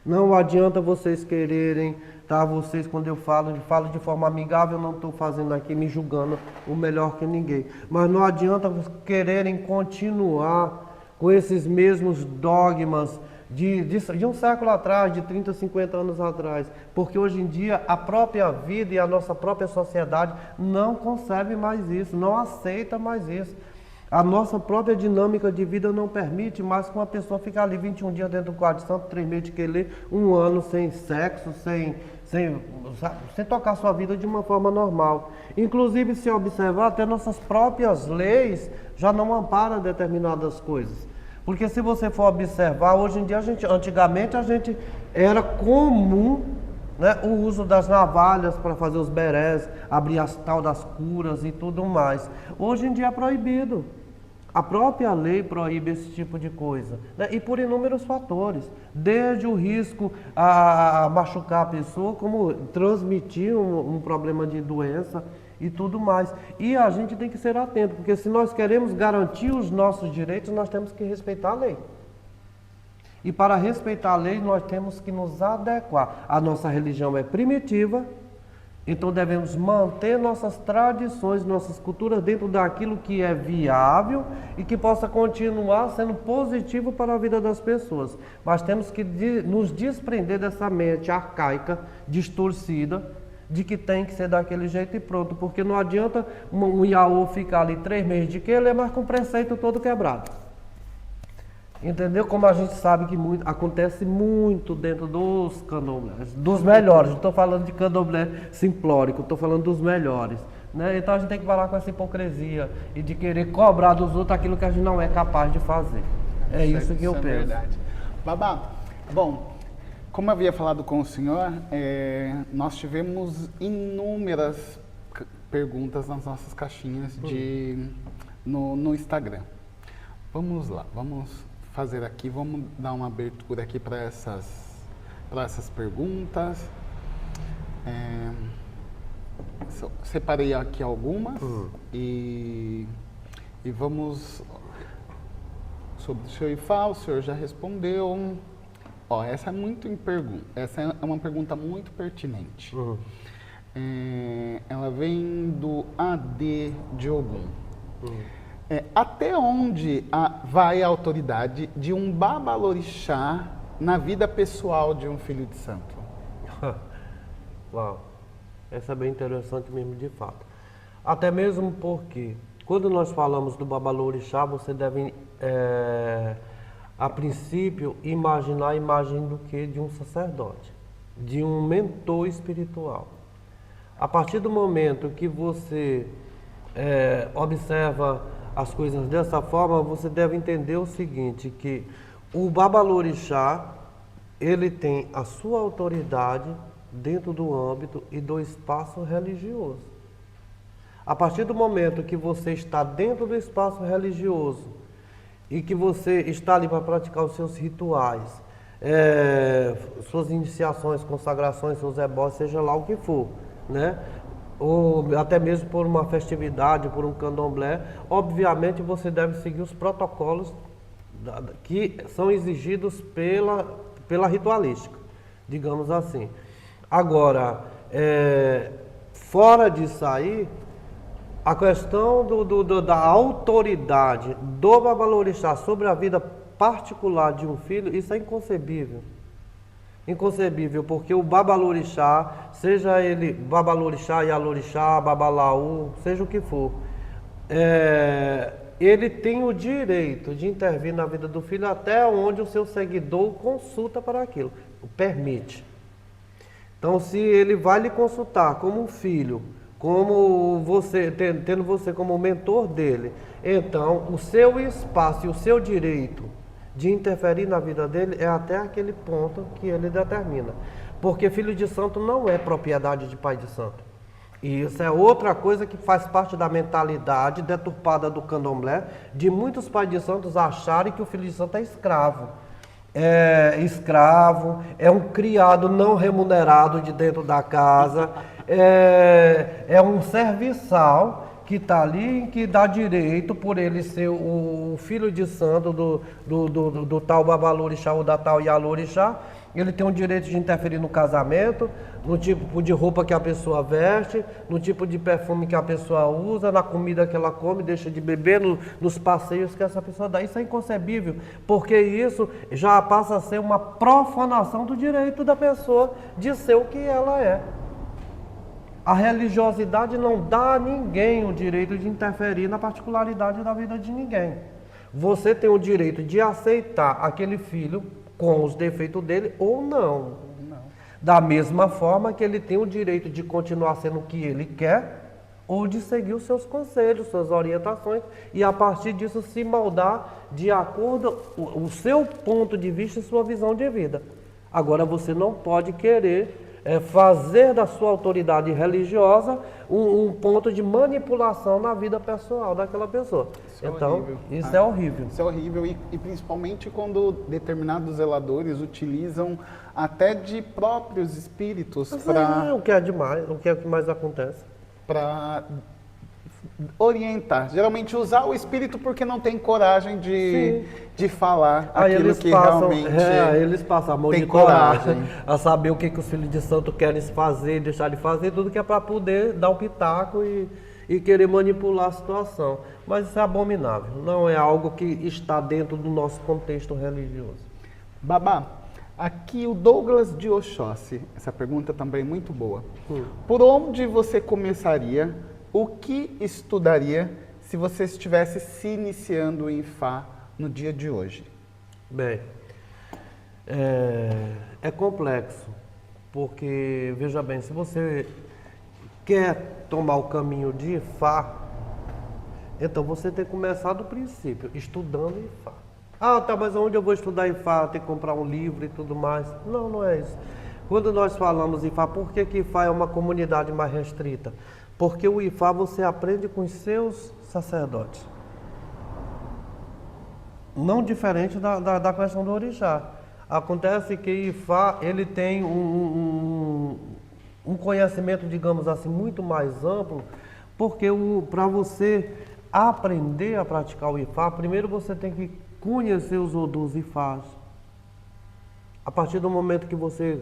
Não adianta vocês quererem, tá? Vocês, quando eu falo de forma amigável, eu não estou fazendo aqui me julgando o melhor que ninguém. Mas não adianta quererem continuar com esses mesmos dogmas de um século atrás, de 30, 50 anos atrás. Porque hoje em dia a própria vida e a nossa própria sociedade não concebe mais isso, não aceita mais isso. A nossa própria dinâmica de vida não permite mais que uma pessoa fique ali 21 dias dentro do quarto santo, 3 meses de querer, 1 ano sem sexo, sem tocar sua vida de uma forma normal. Inclusive, se observar, até nossas próprias leis já não amparam determinadas coisas. Porque se você for observar, hoje em dia, antigamente era comum, né, o uso das navalhas para fazer os berés, abrir as tal das curas e tudo mais. Hoje em dia é proibido. A própria lei proíbe esse tipo de coisa, né? E por inúmeros fatores, desde o risco a machucar a pessoa, como transmitir um problema de doença e tudo mais. E a gente tem que ser atento, porque se nós queremos garantir os nossos direitos, nós temos que respeitar a lei. E para respeitar a lei, nós temos que nos adequar. A nossa religião é primitiva, então devemos manter nossas tradições, nossas culturas dentro daquilo que é viável e que possa continuar sendo positivo para a vida das pessoas. Mas temos que nos desprender dessa mente arcaica, distorcida, de que tem que ser daquele jeito e pronto. Porque não adianta um Iaô ficar ali 3 meses de querer, mas com o preceito todo quebrado. Entendeu? Como a gente sabe que acontece muito dentro dos candomblés, dos melhores. Não estou falando de candomblé simplórico, estou falando dos melhores, né? Então a gente tem que parar com essa hipocrisia e de querer cobrar dos outros aquilo que a gente não é capaz de fazer. É isso que eu penso. Verdade. Babá, bom, como eu havia falado com o senhor, nós tivemos inúmeras perguntas nas nossas caixinhas no Instagram. Vamos lá, vamos fazer aqui, vamos dar uma abertura aqui para essas perguntas. Separei aqui algumas e vamos sobre o senhor Ifá, o senhor já respondeu. Ó, essa é uma pergunta muito pertinente. Ela vem do AD de Ogum. Até onde vai a autoridade de um babalorixá na vida pessoal de um filho de santo? Uau, essa é bem interessante mesmo, de fato. Até mesmo porque, quando nós falamos do babalorixá, você deve a princípio, imaginar a imagem do que? De um sacerdote, de um mentor espiritual. A partir do momento que você observa as coisas dessa forma, você deve entender o seguinte, que o Babalorixá, ele tem a sua autoridade dentro do âmbito e do espaço religioso. A partir do momento que você está dentro do espaço religioso e que você está ali para praticar os seus rituais, suas iniciações, consagrações, seus ebós, seja lá o que for, né? Ou até mesmo por uma festividade, por um candomblé, obviamente você deve seguir os protocolos que são exigidos pela ritualística, digamos assim. Agora, fora disso aí, a questão da autoridade do Babalorixá sobre a vida particular de um filho, isso é inconcebível. Inconcebível, porque o Babalorixá, seja ele Babalorixá, Yalorixá, Babalaú, seja o que for, ele tem o direito de intervir na vida do filho até onde o seu seguidor consulta para aquilo, o permite. Então, se ele vai lhe consultar como um filho, como você, tendo você como mentor dele, então o seu espaço e o seu direito de interferir na vida dele é até aquele ponto que ele determina. Porque filho de santo não é propriedade de pai de santo. E isso é outra coisa que faz parte da mentalidade deturpada do candomblé, de muitos pais de santos acharem que o filho de santo é escravo. É escravo, é um criado não remunerado de dentro da casa, é um serviçal que está ali, que dá direito, por ele ser o filho de santo do tal Babalorixá ou da tal Yalorixá, ele tem o direito de interferir no casamento, no tipo de roupa que a pessoa veste, no tipo de perfume que a pessoa usa, na comida que ela come, deixa de beber, nos passeios que essa pessoa dá. Isso é inconcebível, porque isso já passa a ser uma profanação do direito da pessoa de ser o que ela é. A religiosidade não dá a ninguém o direito de interferir na particularidade da vida de ninguém. Você tem o direito de aceitar aquele filho com os defeitos dele ou não. Da mesma forma que ele tem o direito de continuar sendo o que ele quer ou de seguir os seus conselhos, suas orientações e a partir disso se moldar de acordo com o seu ponto de vista e sua visão de vida. Agora você não pode querer fazer da sua autoridade religiosa um ponto de manipulação na vida pessoal daquela pessoa. Isso é horrível. Isso é horrível e principalmente quando determinados zeladores utilizam até de próprios espíritos para... O que é demais, o que é o que mais acontece? Para orientar. Geralmente usar o espírito porque não tem coragem de falar aquilo que realmente eles passam a monitorar, a saber o que os filhos de santo querem fazer, deixar de fazer, tudo que é para poder dar um pitaco e querer manipular a situação. Mas isso é abominável, não é algo que está dentro do nosso contexto religioso. Babá, aqui o Douglas de Oxóssi, essa pergunta também é muito boa. Por onde você começaria? O que estudaria se você estivesse se iniciando em Ifá no dia de hoje? Bem, é complexo, porque, veja bem, se você quer tomar o caminho de Ifá, então você tem que começar do princípio, estudando Ifá. Ah, tá, mas onde eu vou estudar Ifá? Tem que comprar um livro e tudo mais? Não, não é isso. Quando nós falamos Ifá, por que Ifá é uma comunidade mais restrita? Porque o Ifá você aprende com os seus sacerdotes. Não diferente da questão do orixá. Acontece que Ifá ele tem um conhecimento, digamos assim, muito mais amplo, porque para você aprender a praticar o Ifá, primeiro você tem que conhecer os odus Ifás. A partir do momento que você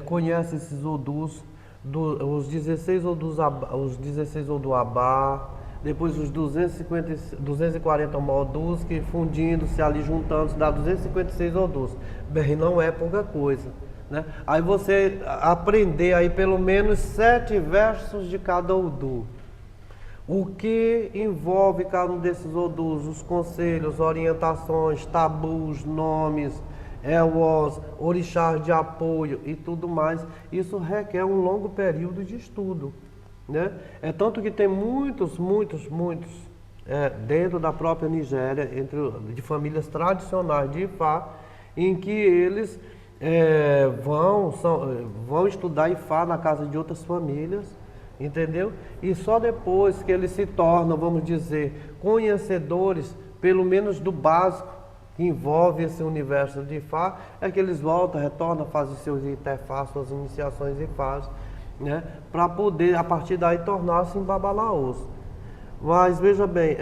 conhece esses odus, os 16 Odu Abá, depois os 240 modus que fundindo-se ali, juntando-se, dá 256 odus. Bem, não é pouca coisa, né? Aí você aprender aí pelo menos 7 versos de cada odu. O que envolve cada um desses odus, os conselhos, orientações, tabus, nomes, os orixás de apoio e tudo mais, isso requer um longo período de estudo, né? É tanto que tem muitos dentro da própria Nigéria, de famílias tradicionais de Ifá, em que eles vão estudar Ifá na casa de outras famílias, entendeu? E só depois que eles se tornam, vamos dizer, conhecedores, pelo menos do básico, que envolve esse universo de Ifá, é que eles voltam, retornam, fazem seus Itefás, suas iniciações Ifás, né? Para poder, a partir daí, tornar-se em babalaôs. Mas veja bem,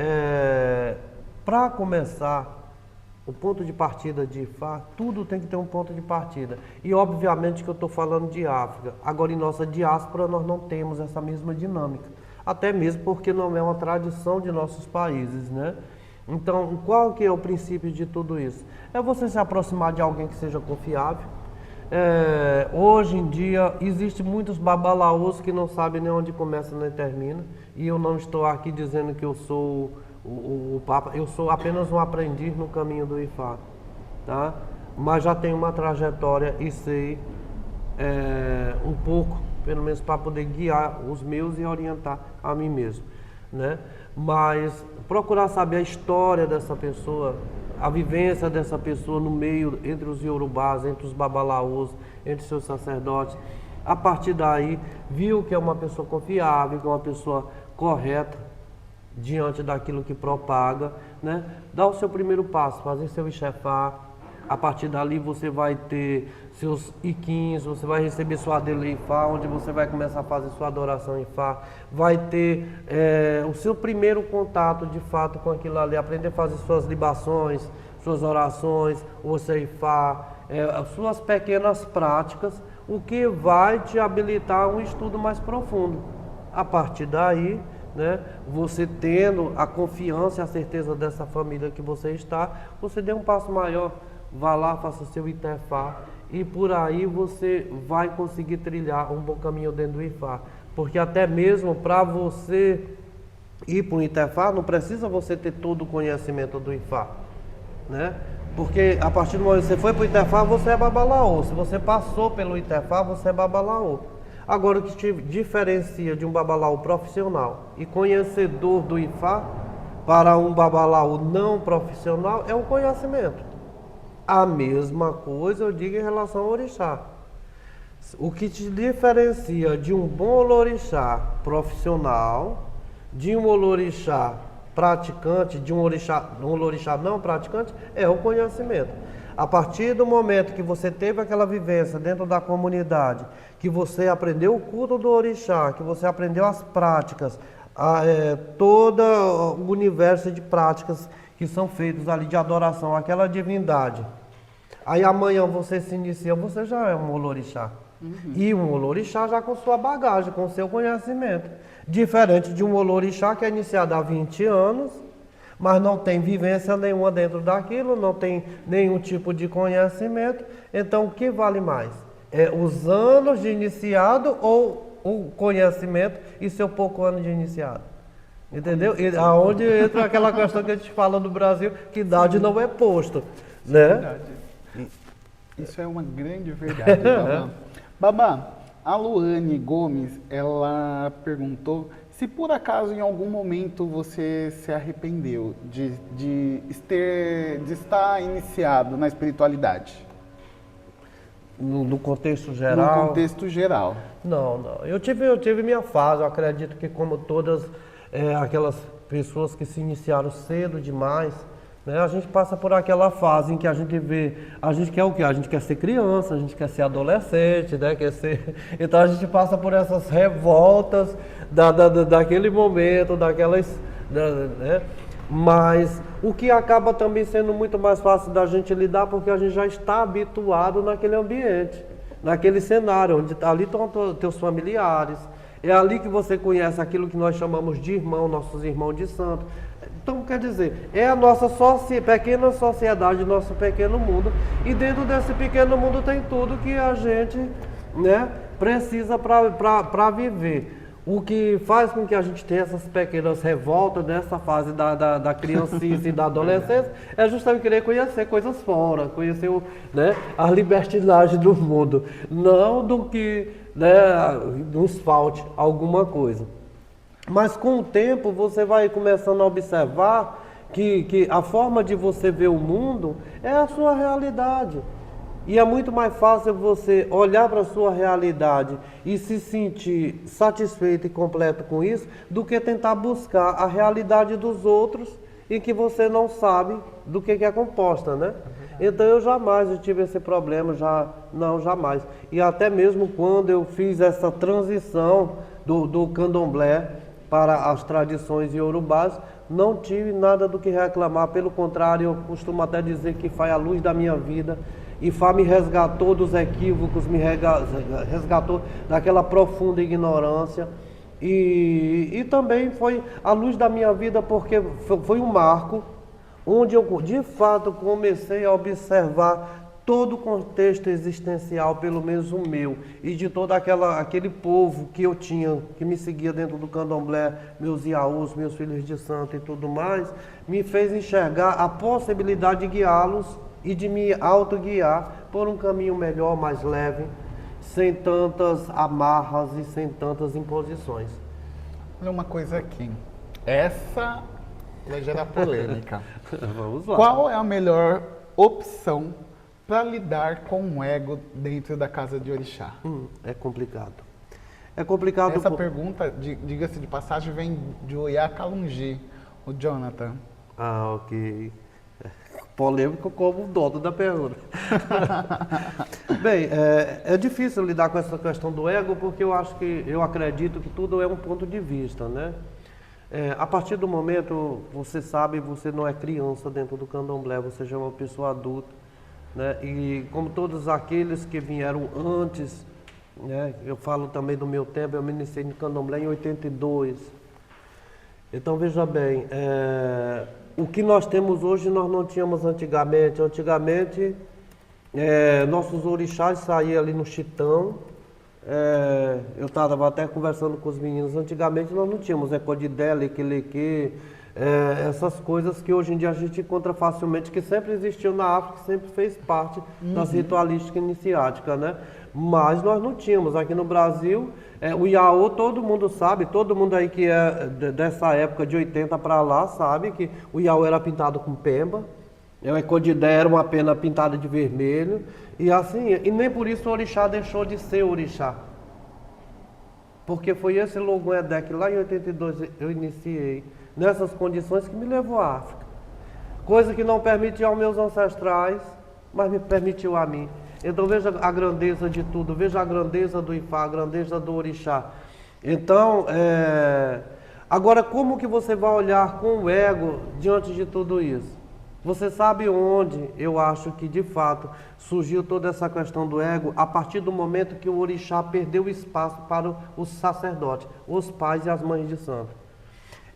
para começar, o ponto de partida de Ifá, tudo tem que ter um ponto de partida. E obviamente que eu estou falando de África. Agora, em nossa diáspora, nós não temos essa mesma dinâmica. Até mesmo porque não é uma tradição de nossos países, né? Então, qual que é o princípio de tudo isso? É você se aproximar de alguém que seja confiável. Hoje em dia, existem muitos babalaôs que não sabem nem onde começa nem termina. E eu não estou aqui dizendo que eu sou o Papa, eu sou apenas um aprendiz no caminho do Ifá, tá? Mas já tenho uma trajetória e sei um pouco, pelo menos para poder guiar os meus e orientar a mim mesmo, né? Mas procurar saber a história dessa pessoa, a vivência dessa pessoa no meio, entre os iorubás, entre os babalaôs, entre seus sacerdotes. A partir daí, viu que é uma pessoa confiável, que é uma pessoa correta diante daquilo que propaga, né? Dá o seu primeiro passo, fazer seu Ixefá. A partir dali você vai ter seus iquins, você vai receber sua Adele Ifá, onde você vai começar a fazer sua adoração Ifá. Vai ter o seu primeiro contato de fato com aquilo ali, aprender a fazer suas libações, suas orações, o seu Ifá, suas pequenas práticas, o que vai te habilitar a um estudo mais profundo. A partir daí, né, você tendo a confiança e a certeza dessa família que você está, você dê um passo maior, vá lá, faça seu Itefá e por aí você vai conseguir trilhar um bom caminho dentro do Ifá. Porque até mesmo para você ir para o Itefá, não precisa você ter todo o conhecimento do Ifá, né? Porque a partir do momento que você foi para o Itefá, você é babalaô. Se você passou pelo Itefá, você é babalaô. Agora, o que te diferencia de um babalaô profissional e conhecedor do Ifá para um babalaô não profissional é o conhecimento. A mesma coisa eu digo em relação ao orixá. O que te diferencia de um bom olorixá profissional, de um olorixá praticante, de um olorixá não praticante, é o conhecimento. A partir do momento que você teve aquela vivência dentro da comunidade, que você aprendeu o culto do orixá, que você aprendeu as práticas, todo o universo de práticas que são feitas ali de adoração àquela divindade. Aí amanhã você se inicia, você já é um olorixá. E um olorixá já com sua bagagem, com seu conhecimento. Diferente de um olorixá que é iniciado há 20 anos, mas não tem vivência nenhuma dentro daquilo, não tem nenhum tipo de conhecimento. Então, o que vale mais? É os anos de iniciado ou o conhecimento e seu pouco ano de iniciado? Entendeu? E aonde entra aquela questão que a gente fala no Brasil, que idade não é posto, né? Verdade. Isso é uma grande verdade, Babá. Babá, a Luane Gomes, ela perguntou se por acaso em algum momento você se arrependeu de estar iniciado na espiritualidade. No contexto geral? No contexto geral. Não. Eu tive minha fase, eu acredito que como todas aquelas pessoas que se iniciaram cedo demais, né, a gente passa por aquela fase em que a gente vê, a gente quer o quê? A gente quer ser criança, a gente quer ser adolescente, né? Então a gente passa por essas revoltas daquele momento, né? Mas o que acaba também sendo muito mais fácil da gente lidar, porque a gente já está habituado naquele ambiente, naquele cenário, onde ali estão teus familiares, é ali que você conhece aquilo que nós chamamos de irmão, nossos irmãos de santo. Então, quer dizer, é a nossa pequena sociedade, nosso pequeno mundo, e dentro desse pequeno mundo tem tudo que a gente, né, precisa para viver. O que faz com que a gente tenha essas pequenas revoltas nessa fase da criancice e da adolescência é justamente querer conhecer coisas fora, conhecer né, as libertinagens do mundo, não do que, né, nos falte alguma coisa. Mas com o tempo você vai começando a observar que a forma de você ver o mundo é a sua realidade. E é muito mais fácil você olhar para a sua realidade e se sentir satisfeito e completo com isso, do que tentar buscar a realidade dos outros e que você não sabe do que é composta, né? Então eu jamais tive esse problema, jamais. E até mesmo quando eu fiz essa transição do candomblé para as tradições iorubás, não tive nada do que reclamar, pelo contrário, eu costumo até dizer que foi a luz da minha vida. Ifá me resgatou dos equívocos, me resgatou daquela profunda ignorância e também foi a luz da minha vida, porque foi um marco onde eu de fato comecei a observar todo o contexto existencial, pelo menos o meu, e de todo aquele povo que eu tinha, que me seguia dentro do candomblé, meus iaús, meus filhos de santo e tudo mais, me fez enxergar a possibilidade de guiá-los e de me autoguiar por um caminho melhor, mais leve, sem tantas amarras e sem tantas imposições. Olha uma coisa aqui. Essa vai gerar polêmica. Vamos lá. Qual é a melhor opção para lidar com o ego dentro da casa de orixá? É complicado. É complicado. Essa pergunta, diga-se de passagem, vem de Oiá Calungi, o Jonathan. Ah, ok. Polêmico como o dono da pergunta. Bem, é difícil lidar com essa questão do ego, porque eu acredito que tudo é um ponto de vista, né? A partir do momento, você sabe, você não é criança dentro do candomblé, você já é uma pessoa adulta, né? E como todos aqueles que vieram antes, né? Eu falo também do meu tempo, eu me iniciei no candomblé em 82. Então, veja bem, o que nós temos hoje nós não tínhamos antigamente. Antigamente, nossos orixás saíam ali no Chitão. Eu estava até conversando com os meninos. Antigamente nós não tínhamos Ecodidé, Leque, essas coisas que hoje em dia a gente encontra facilmente, que sempre existiu na África, sempre fez parte das ritualísticas iniciáticas, né? Mas nós não tínhamos. Aqui no Brasil, o Iaô, todo mundo sabe, todo mundo aí que é dessa época de 80 para lá sabe que o Iaô era pintado com pemba, o Ecodidé era uma pena pintada de vermelho, e assim, e nem por isso o orixá deixou de ser orixá. Porque foi esse Logun Edé que lá em 82 eu iniciei, nessas condições, que me levou à África. Coisa que não permitiu aos meus ancestrais, mas me permitiu a mim. Então veja a grandeza de tudo, veja a grandeza do Ifá, a grandeza do orixá. Então, agora como que você vai olhar com o ego diante de tudo isso? Você sabe onde eu acho que de fato surgiu toda essa questão do ego? A partir do momento que o orixá perdeu espaço para os sacerdotes, os pais e as mães de santo.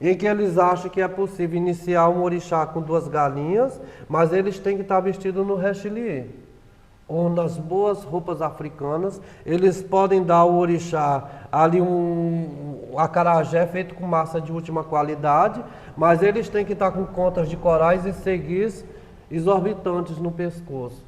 Em que eles acham que é possível iniciar um orixá com 2 galinhas, mas eles têm que estar vestidos no rechilier, ou nas boas roupas africanas. Eles podem dar ao orixá ali um acarajé feito com massa de última qualidade, mas eles têm que estar com contas de corais e seguis exorbitantes no pescoço,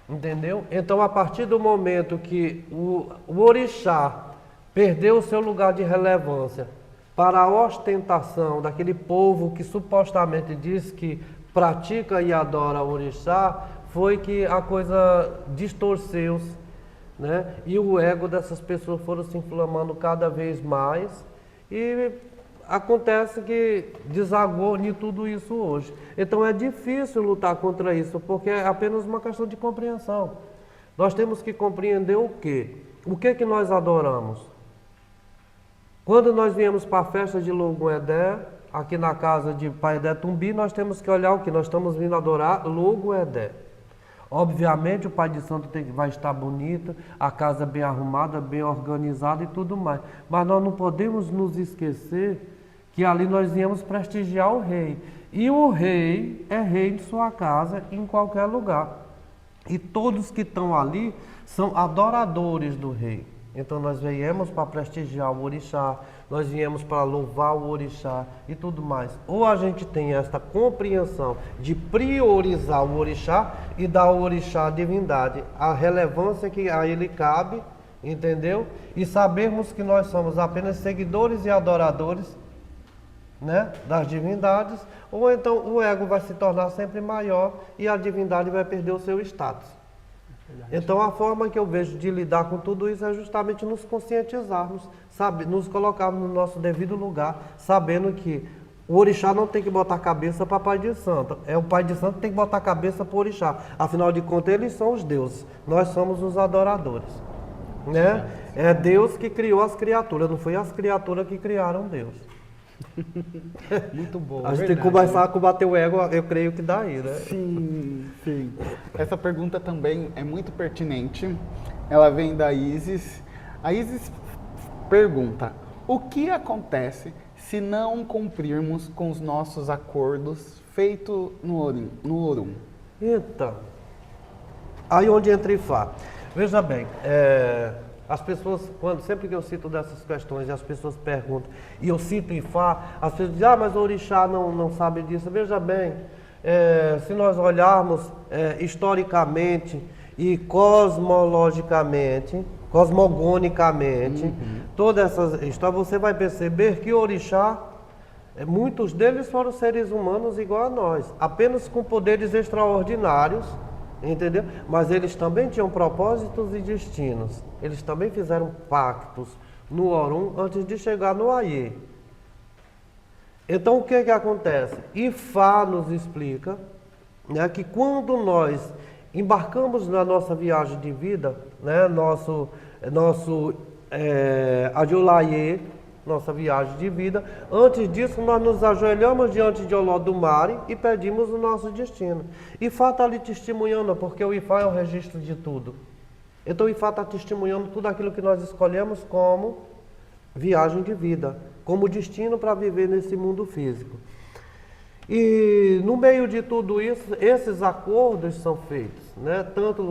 entendeu? Então, a partir do momento que o orixá perdeu o seu lugar de relevância para a ostentação daquele povo que supostamente diz que pratica e adora o orixá, foi que a coisa distorceu-se, né? E o ego dessas pessoas foram se inflamando cada vez mais, e acontece que desagou em tudo isso hoje. Então é difícil lutar contra isso, porque é apenas uma questão de compreensão. Nós temos que compreender o quê? O que que nós adoramos? Quando nós viemos para a festa de Logun Edé, aqui na casa de Pai Edé Tumbi, nós temos que olhar o que? Nós estamos vindo adorar Logun Edé. Obviamente o Pai de Santo vai estar bonito, a casa bem arrumada, bem organizada e tudo mais. Mas nós não podemos nos esquecer que ali nós viemos prestigiar o rei. E o rei é rei de sua casa em qualquer lugar. E todos que estão ali são adoradores do rei. Então nós viemos para prestigiar o orixá, nós viemos para louvar o orixá e tudo mais. Ou a gente tem esta compreensão de priorizar o orixá e dar ao orixá a divindade, a relevância que a ele cabe, entendeu? E sabermos que nós somos apenas seguidores e adoradores, né, das divindades, ou então o ego vai se tornar sempre maior e a divindade vai perder o seu status. Então a forma que eu vejo de lidar com tudo isso é justamente nos conscientizarmos, sabe, nos colocarmos no nosso devido lugar, sabendo que o orixá não tem que botar a cabeça para pai de santo, é o pai de santo que tem que botar a cabeça para o orixá. Afinal de contas, eles são os deuses, nós somos os adoradores, né? É Deus que criou as criaturas, não foi as criaturas que criaram Deus. Muito bom. A gente tem que começar a combater o ego, eu creio que daí, né? Sim, sim. Essa pergunta também é muito pertinente. Ela vem da Isis. A Isis pergunta: o que acontece se não cumprirmos com os nossos acordos feitos no Orum? Então, aí onde entra Ifá. Veja bem, as pessoas, sempre que eu cito dessas questões e as pessoas perguntam, e eu cito Ifá, as pessoas dizem, mas o orixá não sabe disso. Veja bem, se nós olharmos historicamente e cosmogonicamente, todas essas histórias, você vai perceber que o orixá, muitos deles foram seres humanos igual a nós, apenas com poderes extraordinários, entendeu? Mas eles também tinham propósitos e destinos. Eles também fizeram pactos no Orum antes de chegar no Ayê. Então o que acontece? Ifá nos explica, né, que quando nós embarcamos na nossa viagem de vida, né, nosso Adiolayê, nossa viagem de vida, antes disso nós nos ajoelhamos diante de Olodumare e pedimos o nosso destino. Ifá está ali testemunhando, porque o Ifá é o registro de tudo. Então o Ifá está testemunhando tudo aquilo que nós escolhemos como viagem de vida, como destino para viver nesse mundo físico. E no meio de tudo isso, esses acordos são feitos, né? Tanto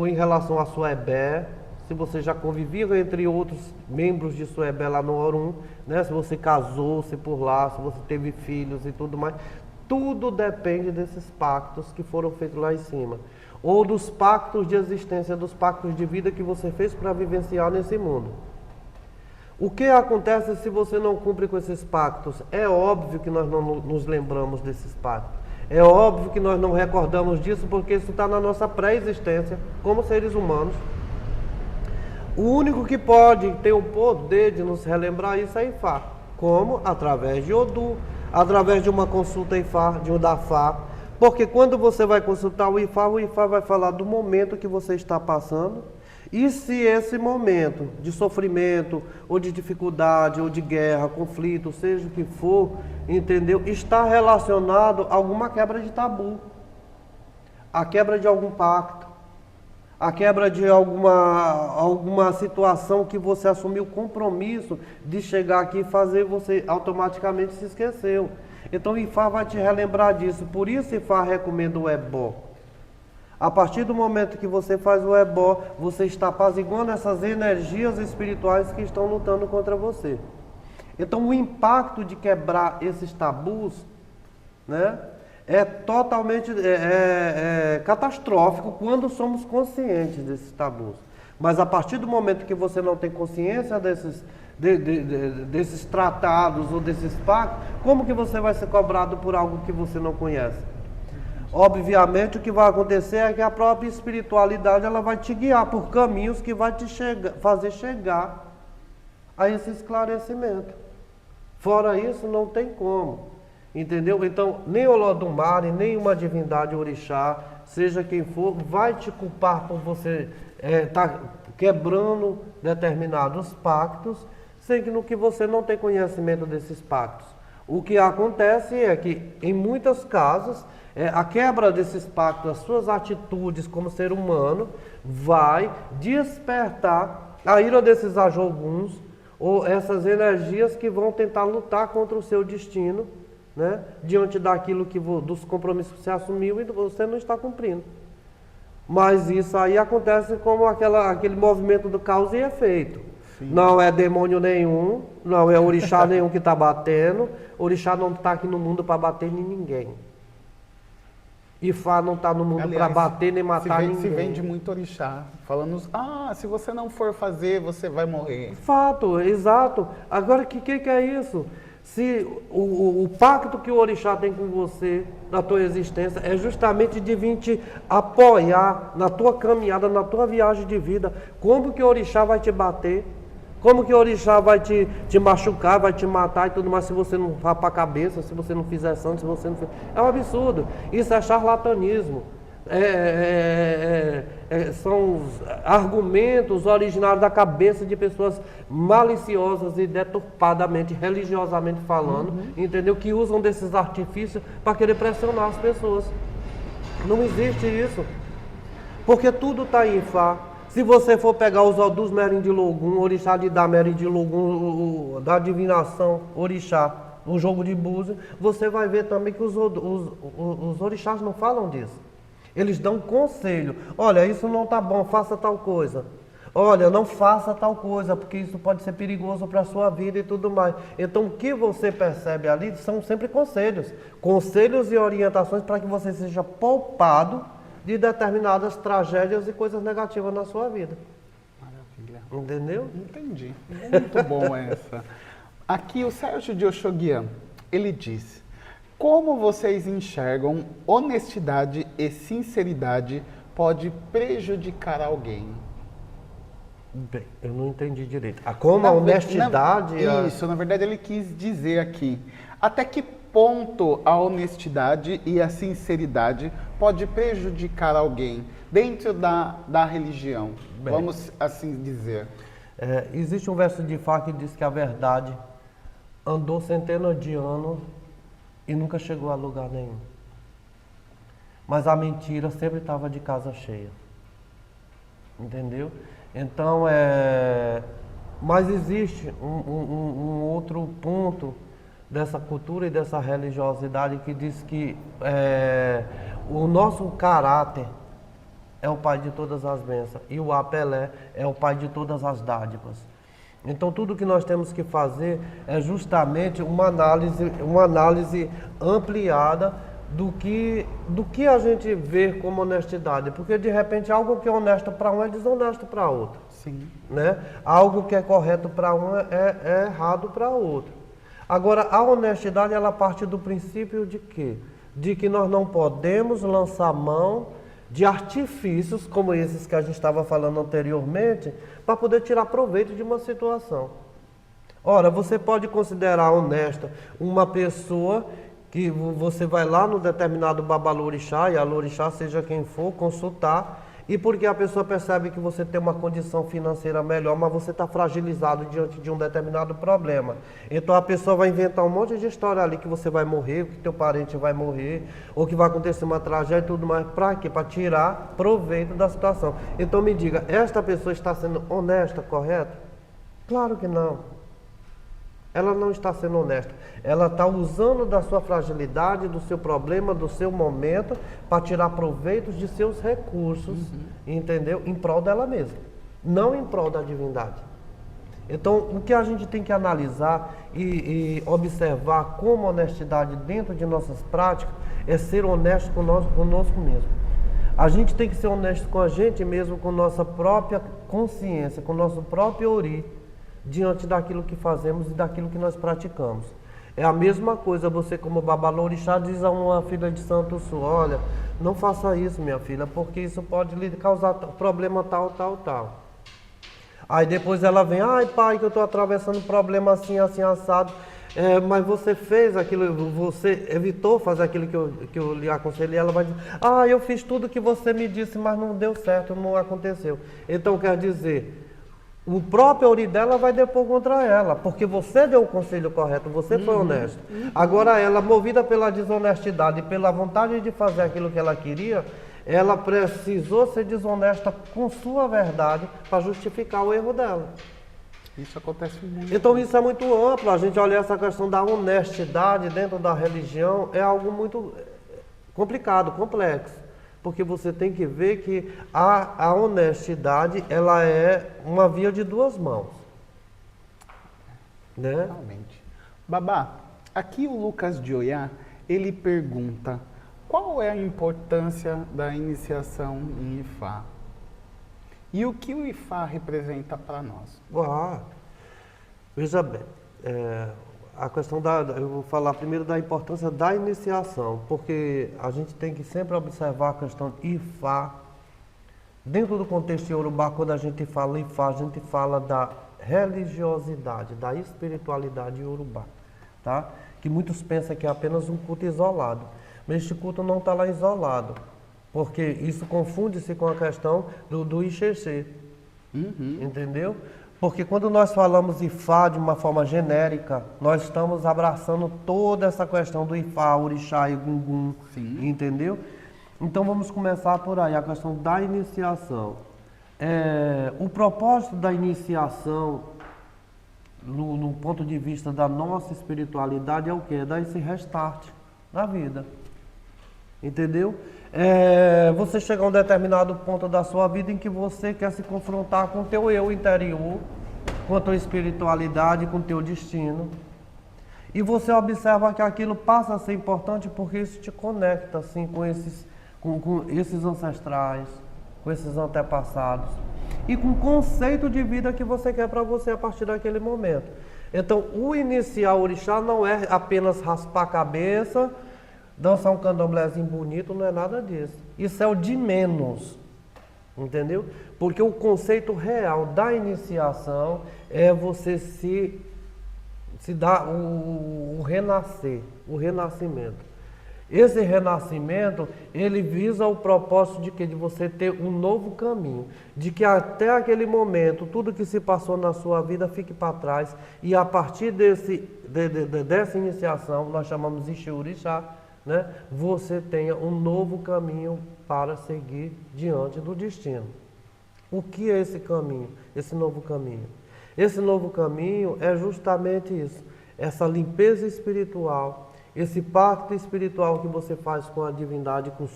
em relação a Suebé, se você já convivia entre outros membros de Suebé lá no Orum, né? Se você casou-se por lá, se você teve filhos e tudo mais, tudo depende desses pactos que foram feitos lá em cima. Ou dos pactos de existência, dos pactos de vida que você fez para vivenciar nesse mundo. O que acontece se você não cumpre com esses pactos? É óbvio que nós não nos lembramos desses pactos. É óbvio que nós não recordamos disso, porque isso está na nossa pré-existência, como seres humanos. O único que pode ter o poder de nos relembrar isso é Ifá. Como? Através de Odu, através de uma consulta Ifá, de um Dafá. Porque quando você vai consultar o Ifá vai falar do momento que você está passando. E se esse momento de sofrimento, ou de dificuldade, ou de guerra, conflito, seja o que for, entendeu? Está relacionado a alguma quebra de tabu, a quebra de algum pacto, a quebra de alguma situação que você assumiu compromisso de chegar aqui e fazer, você automaticamente se esqueceu. Então Ifá vai te relembrar disso, por isso Ifá recomenda o ebó. A partir do momento que você faz o ebó, você está apaziguando essas energias espirituais que estão lutando contra você. Então o impacto de quebrar esses tabus, né, é totalmente catastrófico quando somos conscientes desses tabus. Mas a partir do momento que você não tem consciência desses tratados ou desses pactos, como que você vai ser cobrado por algo que você não conhece? Obviamente o que vai acontecer é que a própria espiritualidade ela vai te guiar por caminhos que vai te fazer chegar a esse esclarecimento. Fora isso não tem como, entendeu? Então nem Olodumare, nem uma divindade orixá, seja quem for, vai te culpar por você estar quebrando determinados pactos, sendo que você não tem conhecimento desses pactos. O que acontece é que em muitos casos a quebra desses pactos, as suas atitudes como ser humano, vai despertar a ira desses ajoguns, ou essas energias que vão tentar lutar contra o seu destino, né, diante daquilo dos compromissos que você assumiu e você não está cumprindo. Mas isso aí acontece como aquele movimento do causa e efeito. Sim. Não é demônio nenhum, não é orixá nenhum que está batendo. Orixá não está aqui no mundo para bater em ninguém. Ifá não está no mundo para bater nem matar ninguém. Se vende muito orixá, falando, se você não for fazer, você vai morrer. Fato, exato. Agora, o que é isso? Se o pacto que o orixá tem com você, na tua existência, é justamente de vir te apoiar na tua caminhada, na tua viagem de vida. Como que o orixá vai te bater? Como que o orixá vai te machucar, vai te matar e tudo mais, se você não rapar a cabeça, se você não fizer santo, se você não fizer... É um absurdo. Isso é charlatanismo. São os argumentos originários da cabeça de pessoas maliciosas e deturpadamente, religiosamente falando, entendeu? Que usam desses artifícios para querer pressionar as pessoas. Não existe isso. Porque tudo está em Ifá. Se você for pegar os Odus Merim de Logum, Orixá de Dá Merim de Logum, da divinação, Orixá, o jogo de búzios, você vai ver também que os orixás não falam disso. Eles dão conselho. Olha, isso não está bom, faça tal coisa. Olha, não faça tal coisa, porque isso pode ser perigoso para a sua vida e tudo mais. Então, o que você percebe ali são sempre conselhos. Conselhos e orientações para que você seja poupado de determinadas tragédias e coisas negativas na sua vida. Maravilha. Entendeu? Entendi. Muito bom essa. Aqui o Sérgio de Oxoguian, ele diz: como vocês enxergam honestidade e sinceridade pode prejudicar alguém? Bem, eu não entendi direito. Como a honestidade... Isso, na verdade ele quis dizer aqui. Até que ponto a honestidade e a sinceridade pode prejudicar alguém dentro da religião? Bem, vamos assim dizer. Existe um verso de Ifá que diz que a verdade andou centenas de anos e nunca chegou a lugar nenhum. Mas a mentira sempre estava de casa cheia. Entendeu? Então, mas existe um outro ponto dessa cultura e dessa religiosidade que diz que o nosso caráter é o pai de todas as bênçãos e o Apelé é o pai de todas as dádivas. Então, tudo que nós temos que fazer é justamente uma análise ampliada do que a gente vê como honestidade. Porque, de repente, algo que é honesto para um é desonesto para outro. Sim. Né? Algo que é correto para um é errado para outro. Agora, a honestidade, ela parte do princípio de quê? De que nós não podemos lançar mão de artifícios como esses que a gente estava falando anteriormente, para poder tirar proveito de uma situação. Ora, você pode considerar honesta uma pessoa que você vai lá no determinado babalorixá, e a lorixá, seja quem for, consultar, e porque a pessoa percebe que você tem uma condição financeira melhor, mas você está fragilizado diante de um determinado problema. Então a pessoa vai inventar um monte de história ali que você vai morrer, que teu parente vai morrer, ou que vai acontecer uma tragédia e tudo mais. Para quê? Para tirar proveito da situação. Então me diga, esta pessoa está sendo honesta, correta? Claro que não. Ela não está sendo honesta. Ela está usando da sua fragilidade, do seu problema, do seu momento, para tirar proveitos de seus recursos, entendeu? Em prol dela mesma, não em prol da divindade. Então, o que a gente tem que analisar e observar como honestidade dentro de nossas práticas é ser honesto conosco mesmo. A gente tem que ser honesto com a gente mesmo, com nossa própria consciência, com nosso próprio ori, diante daquilo que fazemos e daquilo que nós praticamos. É a mesma coisa, você como babalorixá diz a uma filha de santo sua: olha, não faça isso, minha filha, porque isso pode lhe causar problema tal, tal, tal. Aí depois ela vem: ai pai, que eu estou atravessando um problema assim, assim, assado. Mas você fez aquilo, você evitou fazer aquilo que eu lhe aconselhei. Ela vai dizer: ah, eu fiz tudo que você me disse, mas não deu certo, não aconteceu. Então quer dizer, o próprio ori dela vai depor contra ela, porque você deu o conselho correto, você foi honesto. Agora ela, movida pela desonestidade e pela vontade de fazer aquilo que ela queria, ela precisou ser desonesta com sua verdade para justificar o erro dela. Isso acontece muito. Então isso é muito amplo. A gente olhar essa questão da honestidade dentro da religião é algo muito complicado, complexo. Porque você tem que ver que a honestidade, ela é uma via de duas mãos. Né? Realmente. Babá, aqui o Lucas de Oiá, ele pergunta, qual é a importância da iniciação em Ifá? E o que o Ifá representa para nós? Veja bem, a questão eu vou falar primeiro da importância da iniciação, porque a gente tem que sempre observar a questão de Ifá. Dentro do contexto iorubá, quando a gente fala Ifá, a gente fala da religiosidade, da espiritualidade iorubá, tá? Que muitos pensam que é apenas um culto isolado, mas este culto não está lá isolado, porque isso confunde-se com a questão do Ixexê, entendeu? Porque quando nós falamos Ifá de uma forma genérica, nós estamos abraçando toda essa questão do Ifá, Orixá e Gungun, entendeu? Então vamos começar por aí, a questão da iniciação. O propósito da iniciação, no ponto de vista da nossa espiritualidade, é o quê? É dar esse restart na vida. Entendeu? Você chega a um determinado ponto da sua vida em que você quer se confrontar com o teu eu interior, com a tua espiritualidade, com o teu destino. E você observa que aquilo passa a ser importante porque isso te conecta assim, com esses ancestrais, com esses antepassados e com o conceito de vida que você quer para você a partir daquele momento. Então, o iniciar o orixá não é apenas raspar a cabeça, dançar um candomblézinho bonito, não é nada disso. Isso é o de menos, entendeu? Porque o conceito real da iniciação é você se dar o renascer, o renascimento. Esse renascimento, ele visa o propósito de quê? De você ter um novo caminho, de que até aquele momento, tudo que se passou na sua vida fique para trás, e a partir dessa iniciação, nós chamamos de Ixi-Orixá, né? Você tenha um novo caminho para seguir diante do destino. O que é esse caminho, esse novo caminho? Esse novo caminho é justamente isso, essa limpeza espiritual, esse pacto espiritual que você faz com a divindade, com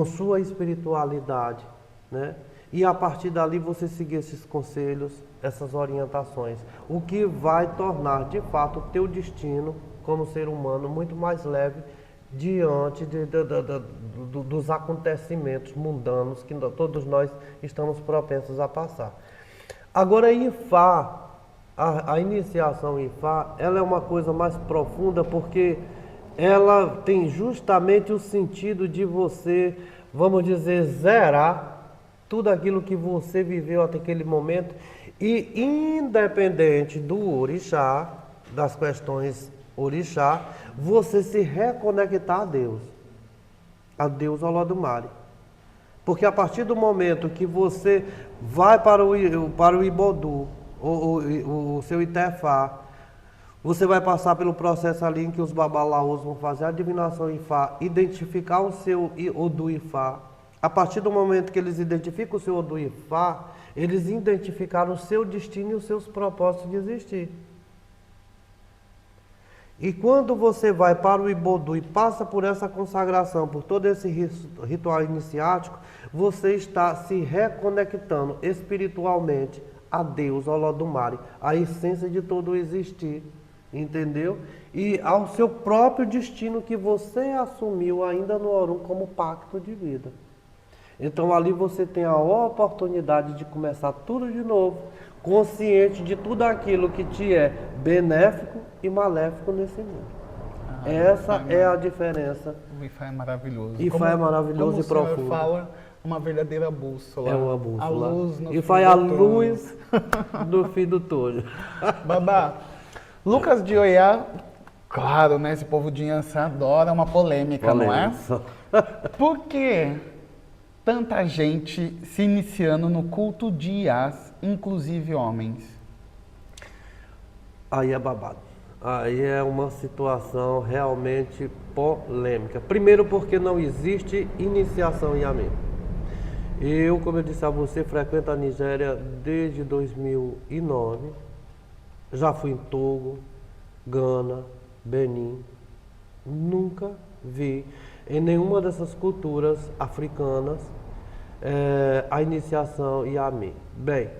sua espiritualidade, né? E a partir dali você seguir esses conselhos, essas orientações, o que vai tornar de fato o teu destino como ser humano muito mais leve diante dos acontecimentos mundanos que todos nós estamos propensos a passar. Agora, Ifá, a iniciação em Ifá, ela é uma coisa mais profunda porque ela tem justamente o sentido de você, vamos dizer, zerar tudo aquilo que você viveu até aquele momento e independente do orixá, das questões orixá, você se reconectar a Deus Olodumare. Porque a partir do momento que você vai para o Ibodu, o seu Itefá, você vai passar pelo processo ali em que os babalaos vão fazer a divinação Ifá, identificar o seu Odu Ifá. A partir do momento que eles identificam o seu Odu Ifá, eles identificaram o seu destino e os seus propósitos de existir. E quando você vai para o Ibodu e passa por essa consagração, por todo esse ritual iniciático, você está se reconectando espiritualmente a Deus, Olodumare, a essência de todo o existir, entendeu? E ao seu próprio destino que você assumiu ainda no Orum como pacto de vida. Então ali você tem a oportunidade de começar tudo de novo, consciente de tudo aquilo que te é benéfico e maléfico nesse mundo. Essa é a diferença. O Ifá é maravilhoso. Ifá é maravilhoso e profundo. Como o senhor fala, uma verdadeira bússola. É uma bússola. A luz no Ifá é a luz do fim do túnel. Babá, Lucas de Oiá, claro, né? Esse povo de Inhaçã adora uma polêmica, não é? Por que tanta gente se iniciando no culto de Iás, inclusive homens? Aí é babado. Aí é uma situação realmente polêmica. Primeiro porque não existe iniciação em Amém. Eu, como eu disse a você, frequento a Nigéria desde 2009. Já fui em Togo, Gana, Benin. Nunca vi em nenhuma dessas culturas africanas a iniciação Yami. Bem,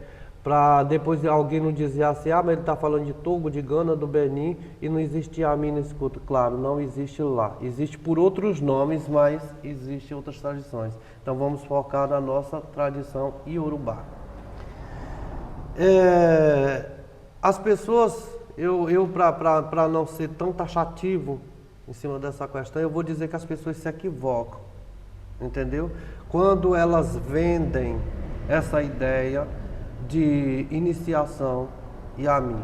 para depois alguém não dizer assim, mas ele está falando de Togo, de Gana, do Benin, e não existe Yami nesse culto. Claro, não existe lá. Existe por outros nomes, mas existem outras tradições. Então vamos focar na nossa tradição iorubá. As pessoas, para não ser tão taxativo em cima dessa questão, eu vou dizer que as pessoas se equivocam, entendeu? Quando elas vendem essa ideia de iniciação Yami.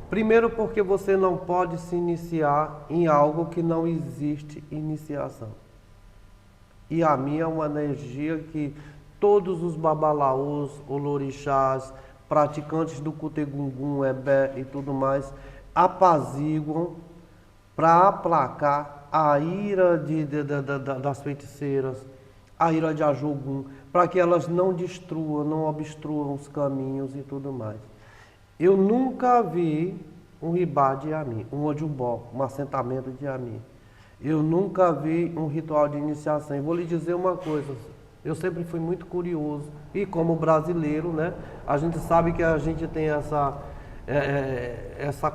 Primeiro porque você não pode se iniciar em algo que não existe iniciação. Yami é uma energia que todos os babalaôs, olorixás, praticantes do Kutegungun, Ebé e tudo mais, apaziguam para aplacar a ira das feiticeiras, a ira de Ajogun, para que elas não destruam, não obstruam os caminhos e tudo mais. Eu nunca vi um ribá de Yami, um ojubó, um assentamento de Yami. Eu nunca vi um ritual de iniciação. E vou lhe dizer uma coisa, eu sempre fui muito curioso, e como brasileiro, né, a gente sabe que a gente tem essa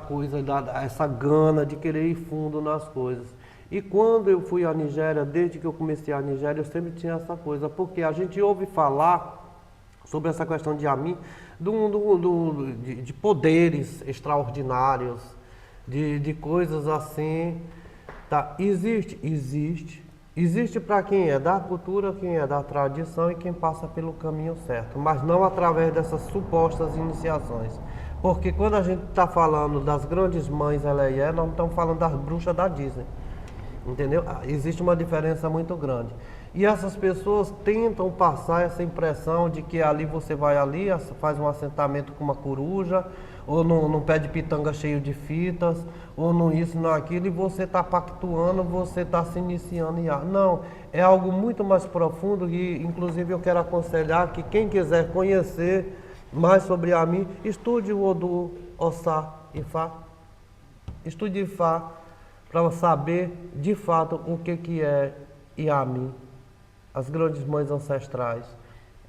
coisa, essa gana de querer ir fundo nas coisas. E quando eu fui à Nigéria, desde que eu comecei a Nigéria, eu sempre tinha essa coisa, porque a gente ouve falar sobre essa questão de Yami, de poderes extraordinários, de coisas assim. Tá? Existe para quem é da cultura, quem é da tradição e quem passa pelo caminho certo, mas não através dessas supostas iniciações. Porque quando a gente está falando das grandes mães Eleyé, nós não estamos falando das bruxas da Disney. Entendeu? Existe uma diferença muito grande. E essas pessoas tentam passar essa impressão de que ali você vai ali, faz um assentamento com uma coruja, ou num pé de pitanga cheio de fitas, ou no isso, no aquilo, e você está pactuando, você está se iniciando. Não, é algo muito mais profundo e, inclusive, eu quero aconselhar que quem quiser conhecer mais sobre a mim, estude o Odu, Ossá, Ifá. Estude Ifá para saber, de fato, o que é Yami, as grandes mães ancestrais,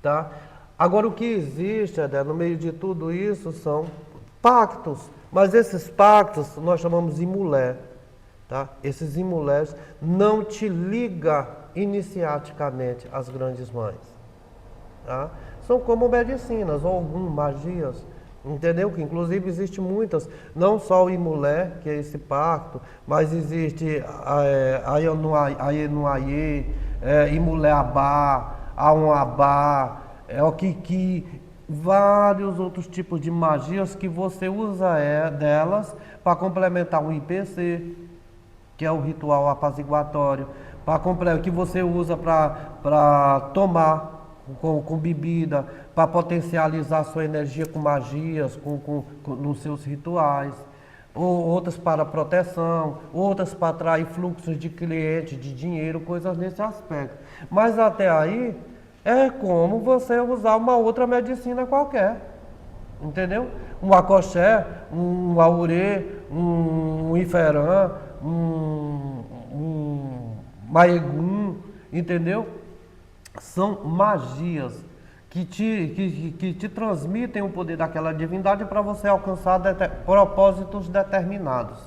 tá? Agora, o que existe, Adé, no meio de tudo isso são pactos, mas esses pactos nós chamamos de imulé, tá? Esses imulés não te ligam iniciaticamente às grandes mães, tá? São como medicinas ou algumas magias, entendeu? Que inclusive existe muitas, não só o imulé, que é esse pacto, mas existe Ayenuayê, imulé abá, Aonabá, Okiki, vários outros tipos de magias que você usa delas para complementar o IPC, que é o ritual apaziguatório, que você usa para tomar com bebida, para potencializar sua energia com magias, nos seus rituais, ou outras para proteção, outras para atrair fluxos de clientes, de dinheiro, coisas nesse aspecto. Mas até aí é como você usar uma outra medicina qualquer, entendeu? Um acoxé, um aurê, um iferã, um maegum, entendeu? São magias que te transmitem o poder daquela divindade para você alcançar propósitos determinados.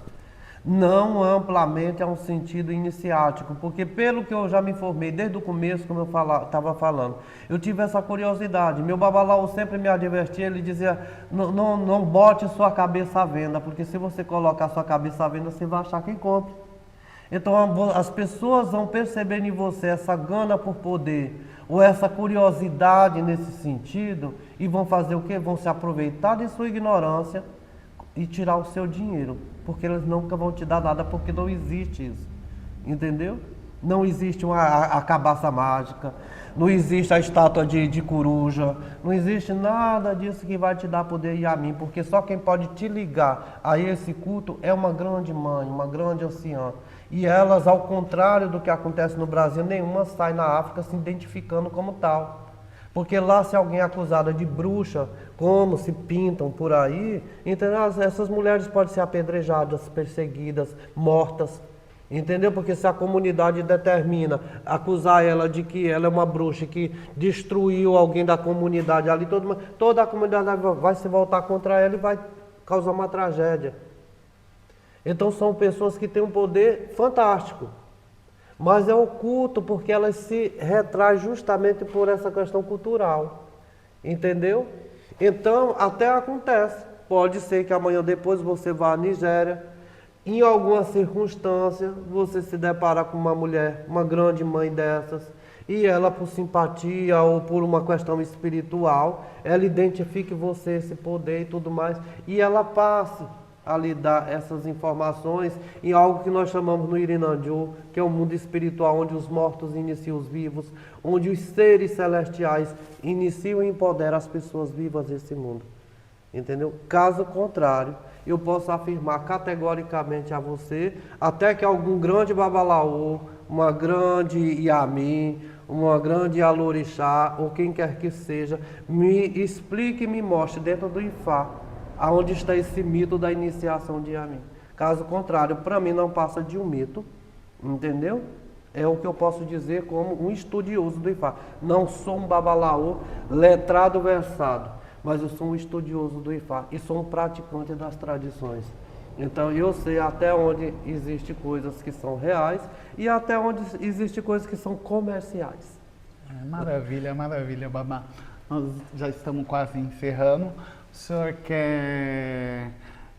Não amplamente a um sentido iniciático, porque pelo que eu já me informei desde o começo, como eu estava falando, eu tive essa curiosidade. Meu babalaô sempre me advertia, ele dizia, não bote sua cabeça à venda, porque se você colocar sua cabeça à venda, você vai achar quem compre. Então as pessoas vão perceber em você essa gana por poder, ou essa curiosidade nesse sentido, e vão fazer o quê? Vão se aproveitar de sua ignorância e tirar o seu dinheiro, porque eles nunca vão te dar nada, porque não existe isso, entendeu? Não existe a cabaça mágica, não existe a estátua de coruja, não existe nada disso que vai te dar poder e a mim, porque só quem pode te ligar a esse culto é uma grande mãe, uma grande anciã. E elas, ao contrário do que acontece no Brasil, nenhuma sai na África se identificando como tal. Porque lá, se alguém é acusada de bruxa, como se pintam por aí, então essas mulheres podem ser apedrejadas, perseguidas, mortas, Entendeu? Porque se a comunidade determina acusar ela de que ela é uma bruxa, que destruiu alguém da comunidade ali, toda a comunidade vai se voltar contra ela e vai causar uma tragédia. Então são pessoas que têm um poder fantástico, mas é oculto porque elas se retraem justamente por essa questão cultural. Entendeu? Então até acontece. Pode ser que amanhã depois você vá à Nigéria. Em alguma circunstância, você se depara com uma mulher, uma grande mãe dessas, e ela, por simpatia ou por uma questão espiritual, ela identifique você, esse poder e tudo mais, e ela passe a lhe dar essas informações em algo que nós chamamos no Irinanju, que é o mundo espiritual, onde os mortos iniciam os vivos, onde os seres celestiais iniciam e empoderam as pessoas vivas desse mundo. Entendeu? Caso contrário, eu posso afirmar categoricamente a você, até que algum grande babalaô, uma grande Iami, uma grande Alorixá, ou quem quer que seja, me explique e me mostre dentro do Ifá, aonde está esse mito da iniciação de Iami. Caso contrário, para mim não passa de um mito, entendeu? É o que eu posso dizer como um estudioso do Ifá. Não sou um babalaô letrado versado, mas eu sou um estudioso do Ifá e sou um praticante das tradições. Então eu sei até onde existem coisas que são reais e até onde existem coisas que são comerciais. Maravilha, maravilha, Babá. Nós já estamos quase encerrando. O senhor quer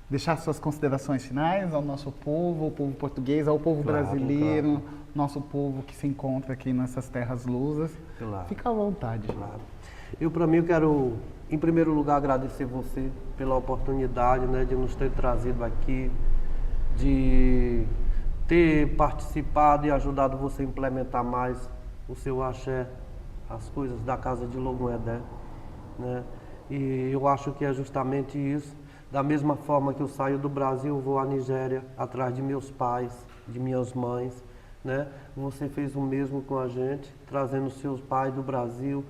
deixar suas considerações finais ao nosso povo, ao povo português, ao povo brasileiro, nosso povo que se encontra aqui nessas terras lusas? Claro. Fica à vontade. Claro. Eu, para mim, eu quero, em primeiro lugar, agradecer você pela oportunidade, né, de nos ter trazido aqui, de ter participado e ajudado você a implementar mais o seu axé, as coisas da casa de Logoedé, né? E eu acho que é justamente isso. Da mesma forma que eu saio do Brasil, vou à Nigéria, atrás de meus pais, de minhas mães, né? Você fez o mesmo com a gente, trazendo seus pais do Brasil,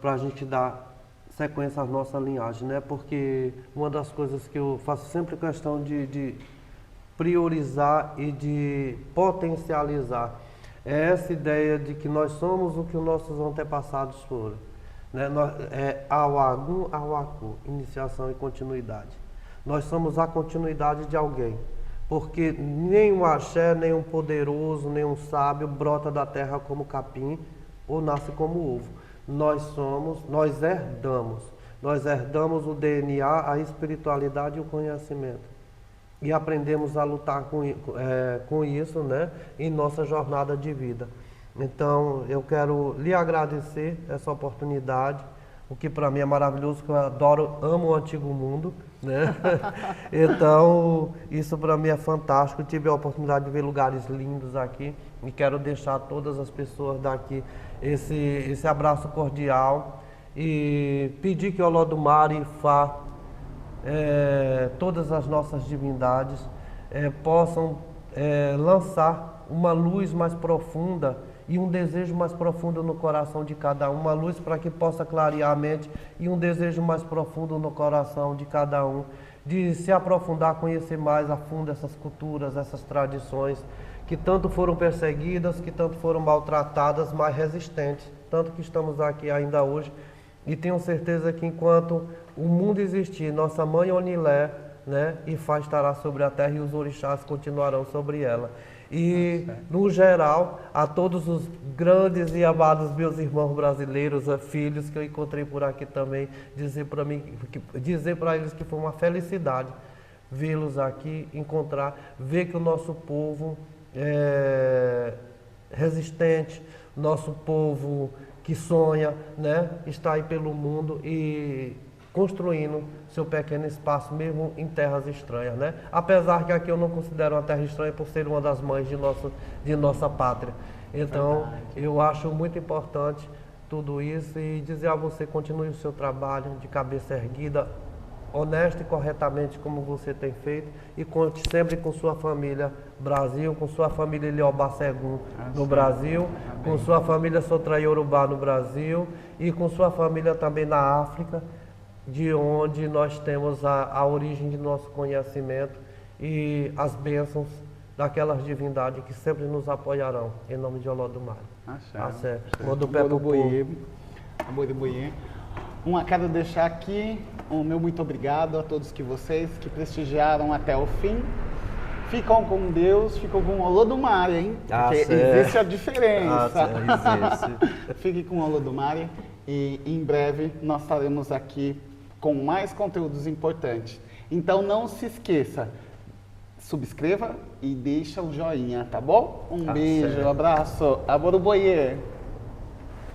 para a gente dar sequência à nossa linhagem, né? Porque uma das coisas que eu faço sempre questão de priorizar e de potencializar é essa ideia de que nós somos o que os nossos antepassados foram, né? É Awagun, Awaku, iniciação e continuidade. Nós somos a continuidade de alguém, porque nem um axé, nem um poderoso, nem um sábio brota da terra como capim ou nasce como ovo. Nós herdamos o DNA, a espiritualidade e o conhecimento. E aprendemos a lutar com isso, né, em nossa jornada de vida. Então, eu quero lhe agradecer essa oportunidade, o que para mim é maravilhoso, que eu adoro, amo o antigo mundo, né? Então, isso para mim é fantástico. Eu tive a oportunidade de ver lugares lindos aqui e quero deixar a todas as pessoas daqui esse abraço cordial e pedir que Olodumare e Ifá, todas as nossas divindades possam lançar uma luz mais profunda e um desejo mais profundo no coração de cada um, uma luz para que possa clarear a mente e um desejo mais profundo no coração de cada um, de se aprofundar, conhecer mais a fundo essas culturas, essas tradições que tanto foram perseguidas, que tanto foram maltratadas, mas resistentes, tanto que estamos aqui ainda hoje. E tenho certeza que enquanto o mundo existir, nossa mãe Onilé, né, Ifá estará sobre a terra e os orixás continuarão sobre ela. E, no geral, a todos os grandes e amados meus irmãos brasileiros, filhos que eu encontrei por aqui também, dizer para eles que foi uma felicidade vê-los aqui, encontrar, ver que o nosso povo é resistente, nosso povo que sonha, né, está aí pelo mundo e construindo seu pequeno espaço, mesmo em terras estranhas, né? Apesar que aqui eu não considero uma terra estranha por ser uma das mães de nossa pátria. Então, eu acho muito importante tudo isso e dizer a você, continue o seu trabalho de cabeça erguida, honesto e corretamente como você tem feito e conte sempre com sua família Brasil, com sua família Iliobá Segum no Brasil, com sua família Sotra Yorubá no Brasil e com sua família também na África, de onde nós temos a origem de nosso conhecimento e as bênçãos daquelas divindades que sempre nos apoiarão, em nome de Olodumare. Axé. Modupé Pupu. Boriboiê. Quero deixar aqui o meu muito obrigado a todos vocês que prestigiaram até o fim. Ficam com Deus, ficam com o Olodumare, hein? Porque existe a diferença. Existe. Fique com o Olodumare e em breve nós estaremos aqui com mais conteúdos importantes. Então não se esqueça, subscreva e deixa o joinha, tá bom? Um beijo, abraço, Aboroboiê.